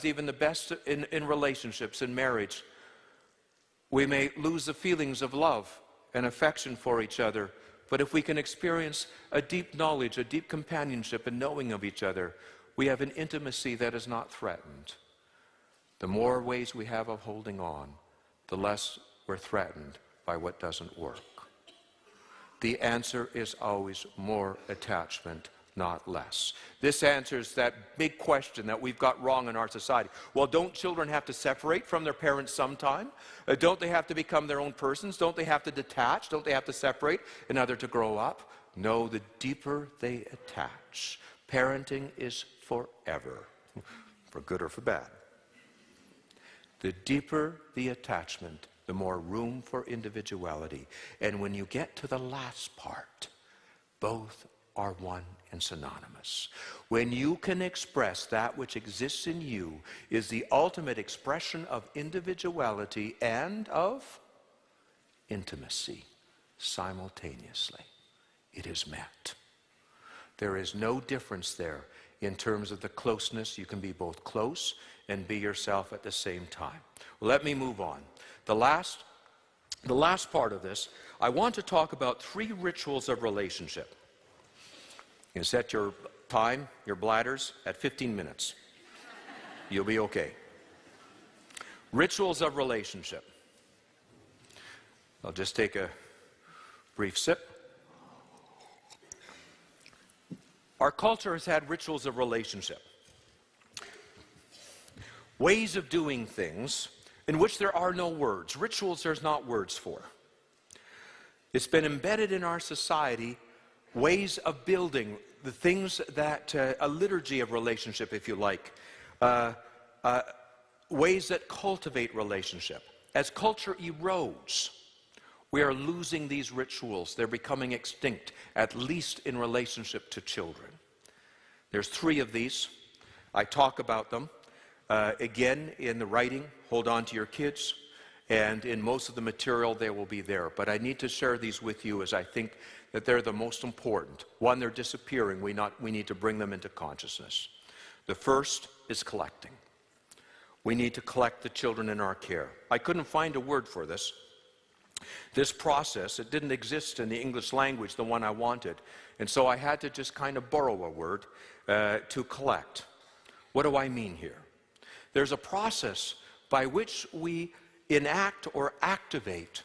even the best in relationships, in marriage, we may lose the feelings of love and affection for each other But if we can experience a deep knowledge, a deep companionship and knowing of each other, we have an intimacy that is not threatened. The more ways we have of holding on, the less we're threatened by what doesn't work. The answer is always more attachment, not less. This answers that big question that we've got wrong in our society. Well, don't children have to separate from their parents sometime? Don't they have to become their own persons? Don't they have to detach? Don't they have to separate in order to grow up? No, the deeper they attach. Parenting is forever, for good or for bad. The deeper the attachment, the more room for individuality. And when you get to the last part, both are one and synonymous. When you can express that which exists in you is the ultimate expression of individuality and of intimacy simultaneously. It is met. There is no difference there in terms of the closeness. You can be both close and be yourself at the same time. Well, let me move on. The last part of this, I want to talk about 3 rituals of relationship. You can set your time, your bladders, at 15 minutes. You'll be okay. Rituals of relationship. I'll just take a brief sip. Our culture has had rituals of relationship. Ways of doing things in which there are no words. Rituals there's not words for. It's been embedded in our society, ways of building, the things that, a liturgy of relationship, if you like, ways that cultivate relationship. As culture erodes, we are losing these rituals. They're becoming extinct, at least in relationship to children. There's 3 of these. I talk about them. Again, in the writing, Hold On to Your Kids, and in most of the material they will be there. But I need to share these with you as I think that they're the most important. One, they're disappearing. We need to bring them into consciousness. The first is collecting. We need to collect the children in our care. I couldn't find a word for this. This process, it didn't exist in the English language, the one I wanted. And so I had to just kind of borrow a word to collect. What do I mean here? There's a process by which we enact or activate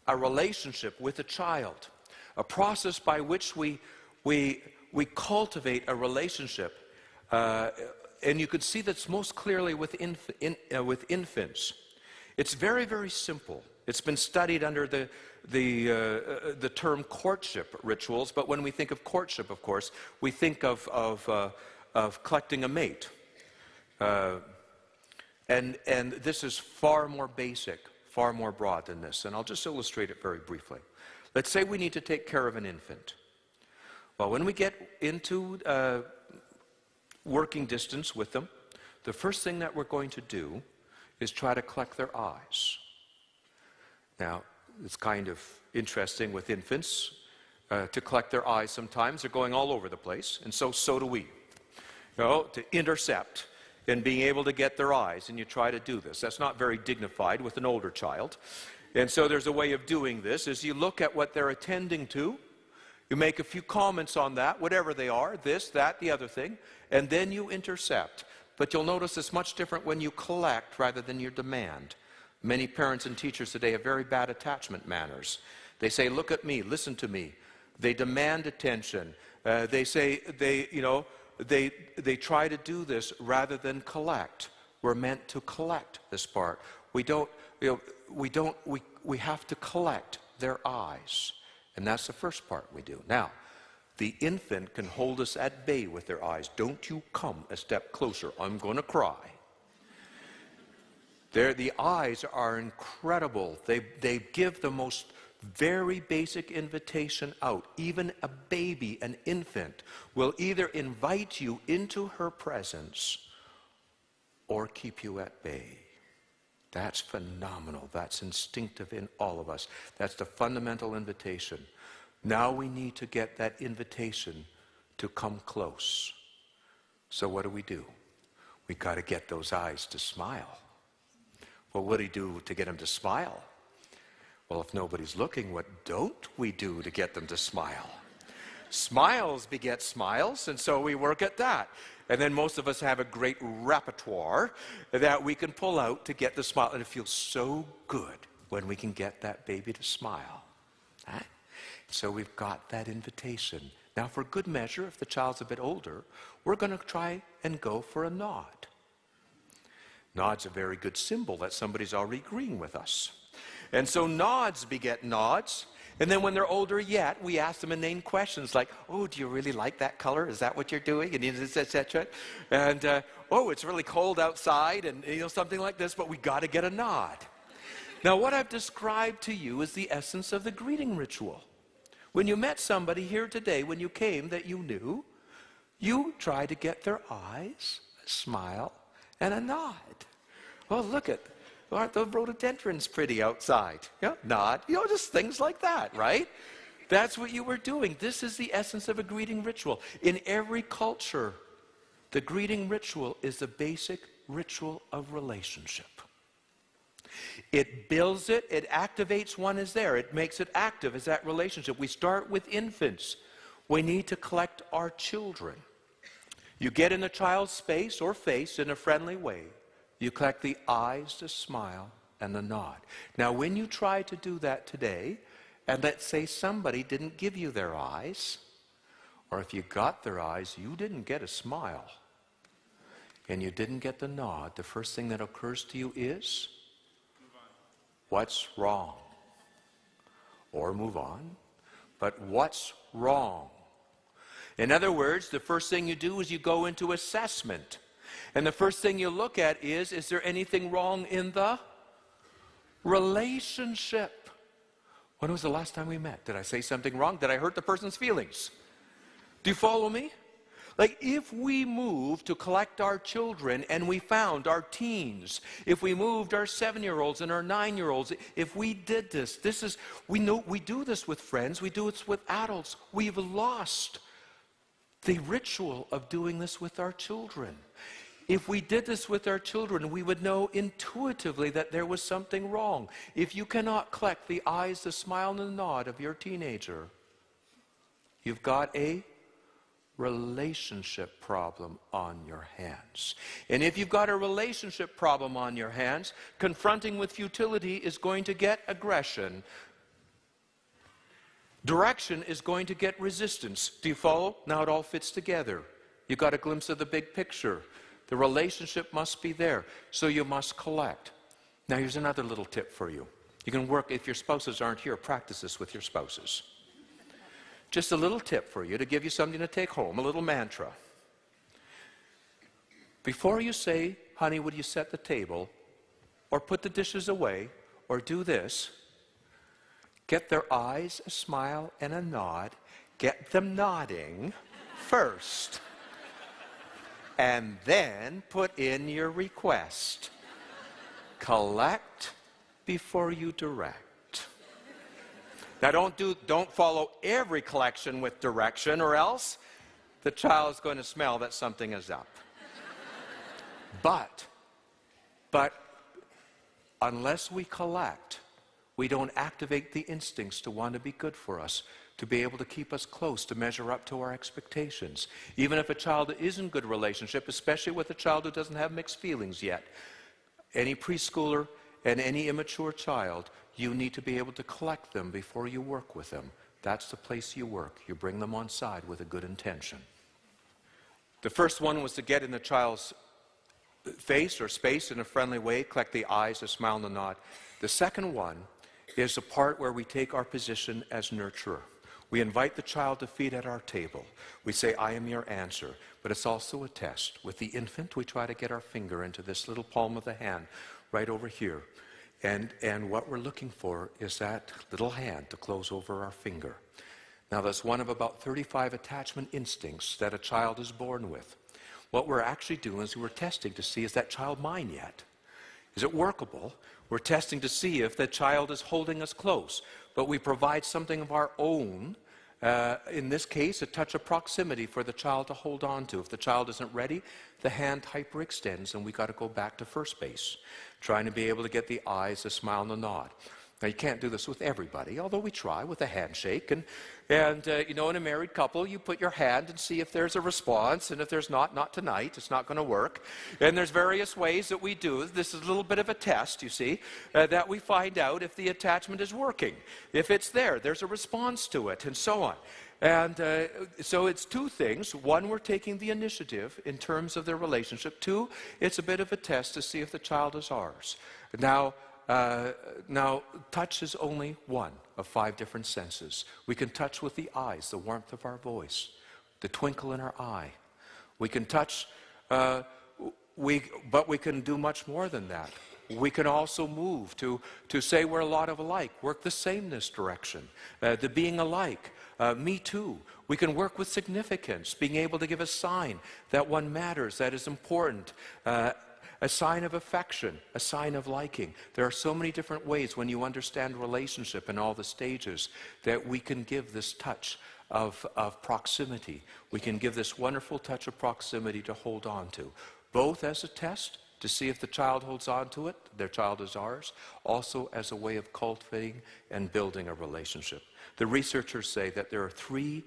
a relationship with a child. A process by which we cultivate a relationship. And you can see that's most clearly with infants. It's very, very simple. It's been studied under the term courtship rituals, but when we think of courtship, of course, we think of collecting a mate. And this is far more basic, far more broad than this, and I'll just illustrate it very briefly. Let's say we need to take care of an infant. Well, when we get into working distance with them, the first thing that we're going to do is try to collect their eyes. Now, it's kind of interesting with infants to collect their eyes sometimes. They're going all over the place, and so do we. You know, to intercept and being able to get their eyes, and you try to do this. That's not very dignified with an older child. And so there's a way of doing this, is you look at what they're attending to, you make a few comments on that, whatever they are, this, that, the other thing, and then you intercept. But you'll notice it's much different when you collect rather than you demand. Many parents and teachers today have very bad attachment manners. They say, look at me, listen to me. They demand attention. They say, they try to do this rather than collect. We're meant to collect this part. We have to collect their eyes. And that's the first part we do. Now, the infant can hold us at bay with their eyes. Don't you come a step closer. I'm going to cry. The eyes are incredible. They give the most very basic invitation out. Even a baby, an infant, will either invite you into her presence or keep you at bay. That's phenomenal. That's instinctive in all of us. That's the fundamental invitation. Now we need to get that invitation to come close. So what do? We got to get those eyes to smile. Well, what do you do to get them to smile? Well, if nobody's looking, what don't we do to get them to smile? Smiles beget smiles, and so we work at that. And then most of us have a great repertoire that we can pull out to get the smile. And it feels so good when we can get that baby to smile. Right? So we've got that invitation. Now, for good measure, if the child's a bit older, we're going to try and go for a nod. Nod's a very good symbol that somebody's already agreeing with us. And so nods beget nods. And then when they're older yet, we ask them inane questions like, oh, do you really like that color? Is that what you're doing? And etc. And oh, it's really cold outside, and something like this, but we got to get a nod. Now, what I've described to you is the essence of the greeting ritual. When you met somebody here today, when you came that you knew, you try to get their eyes, a smile, and a nod. Well, look at, aren't the rhododendrons pretty outside? Yeah, nod, just things like that, right? That's what you were doing. This is the essence of a greeting ritual. In every culture, the greeting ritual is the basic ritual of relationship. It builds it, it activates one is there. It makes it active as that relationship. We start with infants. We need to collect our children. You get in the child's space or face in a friendly way. You collect the eyes, the smile, and the nod. Now, when you try to do that today, and let's say somebody didn't give you their eyes, or if you got their eyes, you didn't get a smile, and you didn't get the nod, the first thing that occurs to you is, what's wrong? Or move on. But what's wrong? In other words, the first thing you do is you go into assessment. And the first thing you look at is there anything wrong in the relationship? When was the last time we met? Did I say something wrong? Did I hurt the person's feelings? Do you follow me? Like, if we moved to collect our children and we found our teens, if we moved our 7-year-olds and our 9-year-olds, if we did this, we know we do this with friends, we do this with adults. We've lost the ritual of doing this with our children. If we did this with our children, we would know intuitively that there was something wrong. If you cannot collect the eyes, the smile, and the nod of your teenager, you've got a relationship problem on your hands. And if you've got a relationship problem on your hands, confronting with futility is going to get aggression. Direction is going to get resistance. Do you follow? Now it all fits together. You got a glimpse of the big picture. The relationship must be there, so you must collect. Now here's another little tip for you. You can work, if your spouses aren't here, practice this with your spouses. Just a little tip for you to give you something to take home, a little mantra. Before you say, honey, would you set the table, or put the dishes away, or do this, get their eyes, a smile, and a nod. Get them nodding first. And then put in your request. Collect before you direct. Now don't follow every collection with direction, or else the child is going to smell that something is up. But unless we collect, we don't activate the instincts to want to be good for us, to be able to keep us close, to measure up to our expectations. Even if a child is in good relationship, especially with a child who doesn't have mixed feelings yet, any preschooler and any immature child, you need to be able to collect them before you work with them. That's the place you work. You bring them on side with a good intention. The first one was to get in the child's face or space in a friendly way, collect the eyes, a smile, and a nod. The second one is the part where we take our position as nurturer. We invite the child to feed at our table. We say, I am your answer. But it's also a test. With the infant, we try to get our finger into this little palm of the hand right over here. And what we're looking for is that little hand to close over our finger. Now, that's one of about 35 attachment instincts that a child is born with. What we're actually doing is we're testing to see, is that child mine yet? Is it workable? We're testing to see if the child is holding us close. But we provide something of our own, in this case, a touch of proximity for the child to hold on to. If the child isn't ready, the hand hyperextends, and we got to go back to first base, trying to be able to get the eyes, the smile, and the nod. Now, you can't do this with everybody, although we try with a handshake. And you know, in a married couple, you put your hand and see if there's a response. And if there's not tonight. It's not going to work. And there's various ways that we do. This is a little bit of a test, you see, that we find out if the attachment is working. If it's there, there's a response to it, and so on. And so it's two things. One, we're taking the initiative in terms of their relationship. Two, it's a bit of a test to see if the child is ours. Now, touch is only one of 5 different senses. We can touch with the eyes, the warmth of our voice, the twinkle in our eye. We can touch, but we can do much more than that. We can also move to say we're a lot of alike, work the sameness direction, the being alike, me too. We can work with significance, being able to give a sign that one matters, that is important, a sign of affection, a sign of liking. There are so many different ways when you understand relationship in all the stages that we can give this touch of proximity. We can give this wonderful touch of proximity to hold on to, both as a test to see if the child holds on to it, their child is ours, also as a way of cultivating and building a relationship. The researchers say that there are three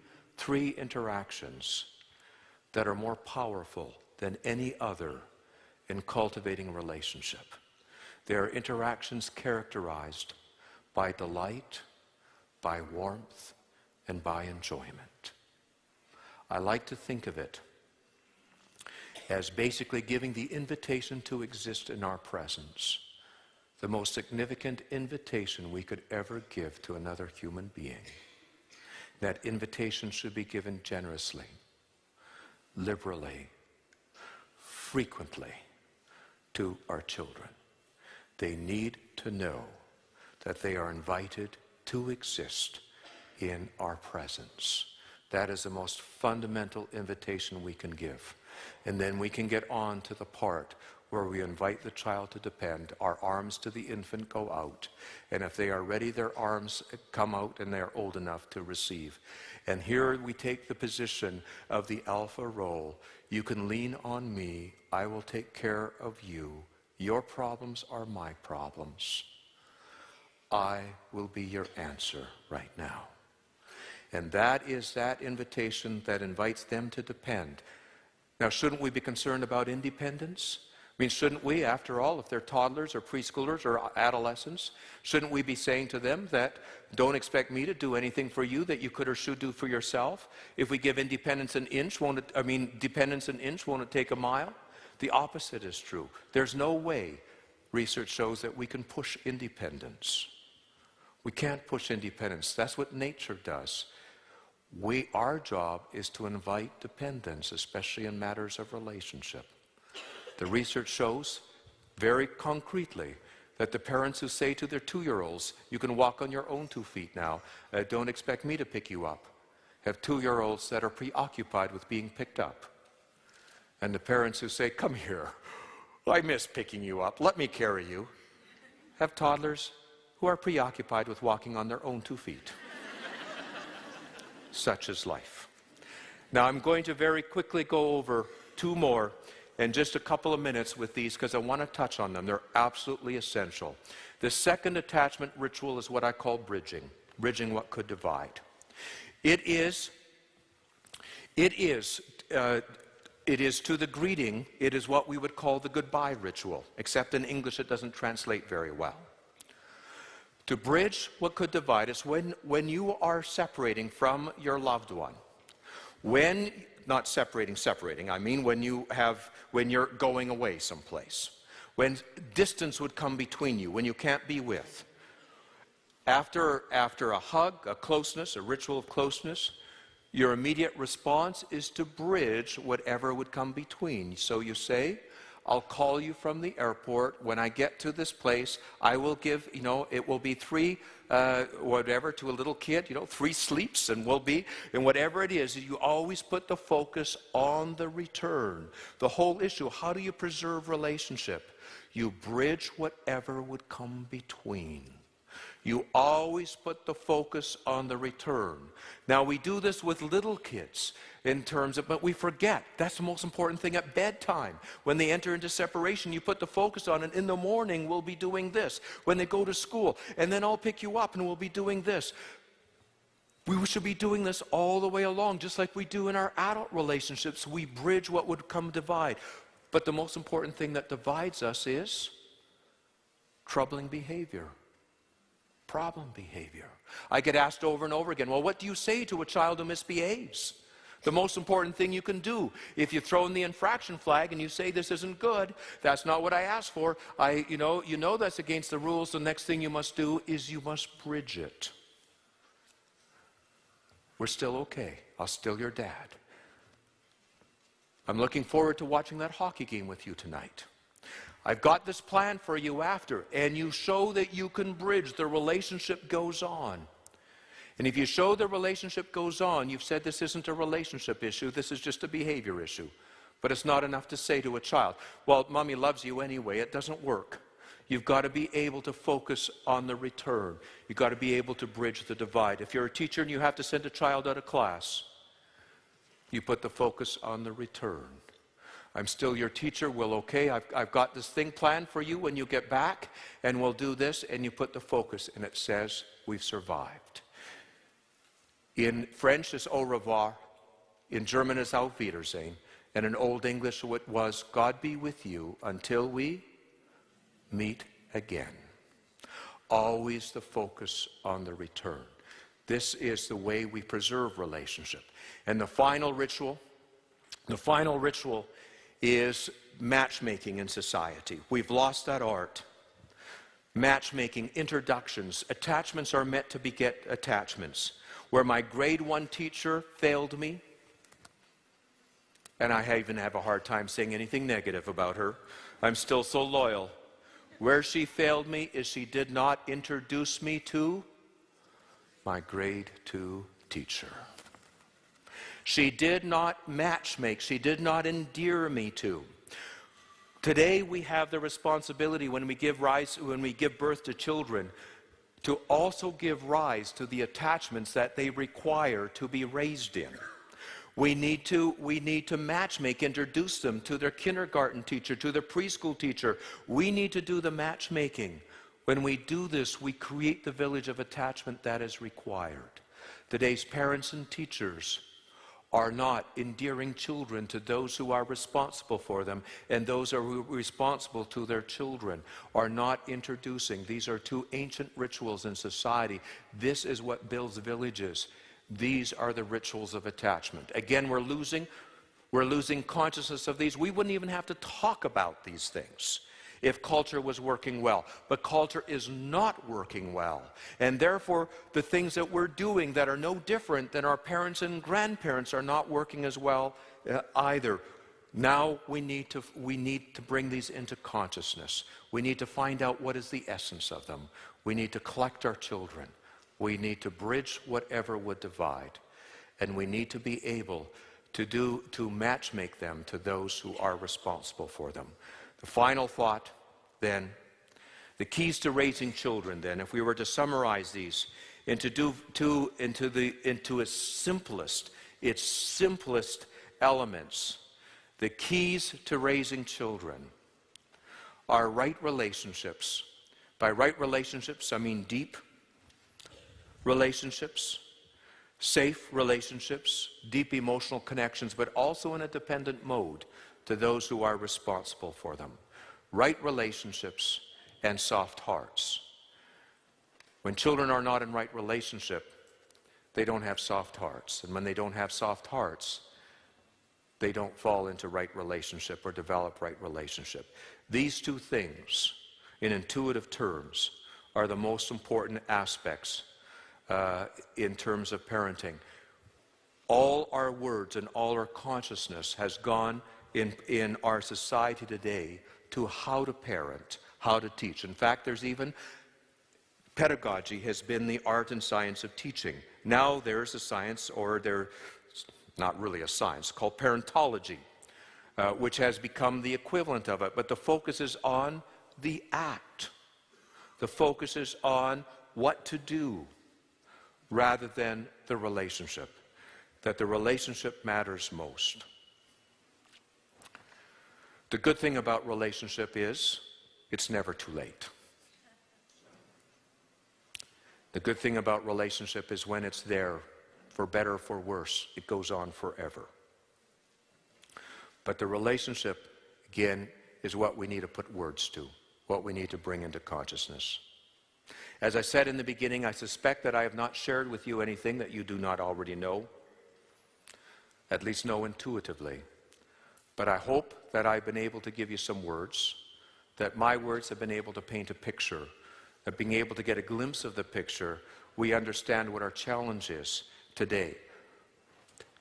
interactions that are more powerful than any other in cultivating a relationship. They are interactions characterized by delight, by warmth, and by enjoyment. I like to think of it as basically giving the invitation to exist in our presence, the most significant invitation we could ever give to another human being. That invitation should be given generously, liberally, frequently to our children. They need to know that they are invited to exist in our presence. That is the most fundamental invitation we can give. And then we can get on to the part where we invite the child to depend. Our arms to the infant go out. And if they are ready, their arms come out and they're old enough to receive. And here we take the position of the alpha role. You can lean on me. I will take care of you. Your problems are my problems. I will be your answer right now. And that is that invitation that invites them to depend. Now, shouldn't we be concerned about independence? I mean, shouldn't we, after all, if they're toddlers or preschoolers or adolescents, shouldn't we be saying to them that don't expect me to do anything for you that you could or should do for yourself? If we give independence an inch, dependence an inch, won't it take a mile? The opposite is true. There's no way, research shows, that we can push independence. We can't push independence. That's what nature does. Our job is to invite dependence, especially in matters of relationship. The research shows very concretely that the parents who say to their 2-year-olds, you can walk on your own 2 feet now, don't expect me to pick you up, have 2-year-olds that are preoccupied with being picked up. And the parents who say, come here, I miss picking you up, let me carry you, have toddlers who are preoccupied with walking on their own 2 feet. Such is life. Now, I'm going to very quickly go over 2 more in just a couple of minutes with these because I want to touch on them. They're absolutely essential. The second attachment ritual is what I call bridging what could divide. It is to the greeting, it is what we would call the goodbye ritual, except in English it doesn't translate very well. To bridge what could divide is when you are separating from your loved one. Not separating, I mean when you're going away someplace. When distance would come between you, when you can't be with. After a hug, a closeness, a ritual of closeness, your immediate response is to bridge whatever would come between. So you say, I'll call you from the airport. When I get to this place, I will give, it will be 3, whatever, to a little kid, 3 sleeps, and whatever it is, you always put the focus on the return. The whole issue, how do you preserve relationship? You bridge whatever would come between. You always put the focus on the return. Now, we do this with little kids in terms of, but we forget. That's the most important thing at bedtime. When they enter into separation, you put the focus on it. In the morning, we'll be doing this. When they go to school, and then I'll pick you up and we'll be doing this. We should be doing this all the way along, just like we do in our adult relationships. We bridge what would come divide. But the most important thing that divides us is troubling behavior. Problem behavior. I get asked over and over again, well, what do you say to a child who misbehaves? The most important thing you can do, if you throw in the infraction flag and you say this isn't good, that's not what I asked for, you know that's against the rules, the next thing you must do is you must bridge it. We're still okay. I'll still your dad. I'm looking forward to watching that hockey game with you tonight. I've got this plan for you after, and you show that you can bridge. The relationship goes on. And if you show the relationship goes on, you've said this isn't a relationship issue, this is just a behavior issue. But it's not enough to say to a child, well, Mommy loves you anyway. It doesn't work. You've got to be able to focus on the return. You've got to be able to bridge the divide. If you're a teacher and you have to send a child out of class, you put the focus on the return. I'm still your teacher. Well, okay, I've got this thing planned for you when you get back, and we'll do this, and you put the focus, and it says, we've survived. In French, it's au revoir. In German, it's auf Wiedersehen. And in Old English, it was, God be with you until we meet again. Always the focus on the return. This is the way we preserve relationship. And the final ritual is matchmaking in society. We've lost that art. Matchmaking, introductions. Attachments are meant to beget attachments. Where my grade 1 teacher failed me, and I even have a hard time saying anything negative about her, I'm still so loyal. Where she failed me is she did not introduce me to my grade 2 teacher. She did not matchmake. She did not endear me to. Today we have the responsibility when we give birth to children to also give rise to the attachments that they require to be raised in. We need to matchmake, introduce them to their kindergarten teacher, to their preschool teacher. We need to do the matchmaking. When we do this, we create the village of attachment that is required. Today's parents and teachers are not endearing children to those who are responsible for them, and those who are responsible to their children are not introducing. These are two ancient rituals in society. This is what builds villages. These are the rituals of attachment. Again, we're losing consciousness of these. We wouldn't even have to talk about these things if culture was working well. But culture is not working well. And therefore, the things that we're doing that are no different than our parents and grandparents are not working as well either. Now we need to bring these into consciousness. We need to find out what is the essence of them. We need to collect our children. We need to bridge whatever would divide. And we need to be able to matchmake them to those who are responsible for them. The final thought, then, the keys to raising children, then, if we were to summarize these into its simplest elements, the keys to raising children are right relationships. By right relationships, I mean deep relationships, safe relationships, deep emotional connections, but also in a dependent mode to those who are responsible for them. Right relationships and soft hearts. When children are not in right relationship, they don't have soft hearts. And when they don't have soft hearts, they don't fall into right relationship or develop right relationship. These two things, in intuitive terms, are the most important aspects in terms of parenting. All our words and all our consciousness has gone in our society today to how to parent, how to teach. In fact, there's even pedagogy has been the art and science of teaching. Now there's a science, or there's not really a science, called parentology, which has become the equivalent of it. But the focus is on the act. The focus is on what to do rather than the relationship, that the relationship matters most. The good thing about relationship is it's never too late. The good thing about relationship is when it's there, for better or for worse, it goes on forever. But the relationship, again, is what we need to put words to, what we need to bring into consciousness. As I said in the beginning, I suspect that I have not shared with you anything that you do not already know, at least know intuitively. But I hope that I've been able to give you some words, that my words have been able to paint a picture, that being able to get a glimpse of the picture, we understand what our challenge is today.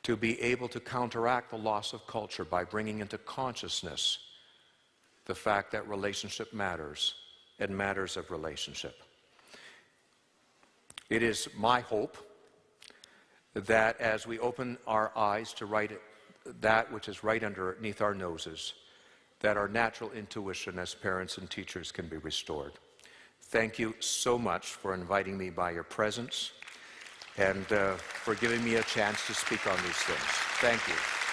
To be able to counteract the loss of culture by bringing into consciousness the fact that relationship matters and matters of relationship. It is my hope that as we open our eyes to that which is right underneath our noses, that our natural intuition as parents and teachers can be restored. Thank you so much for inviting me by your presence and for giving me a chance to speak on these things. Thank you.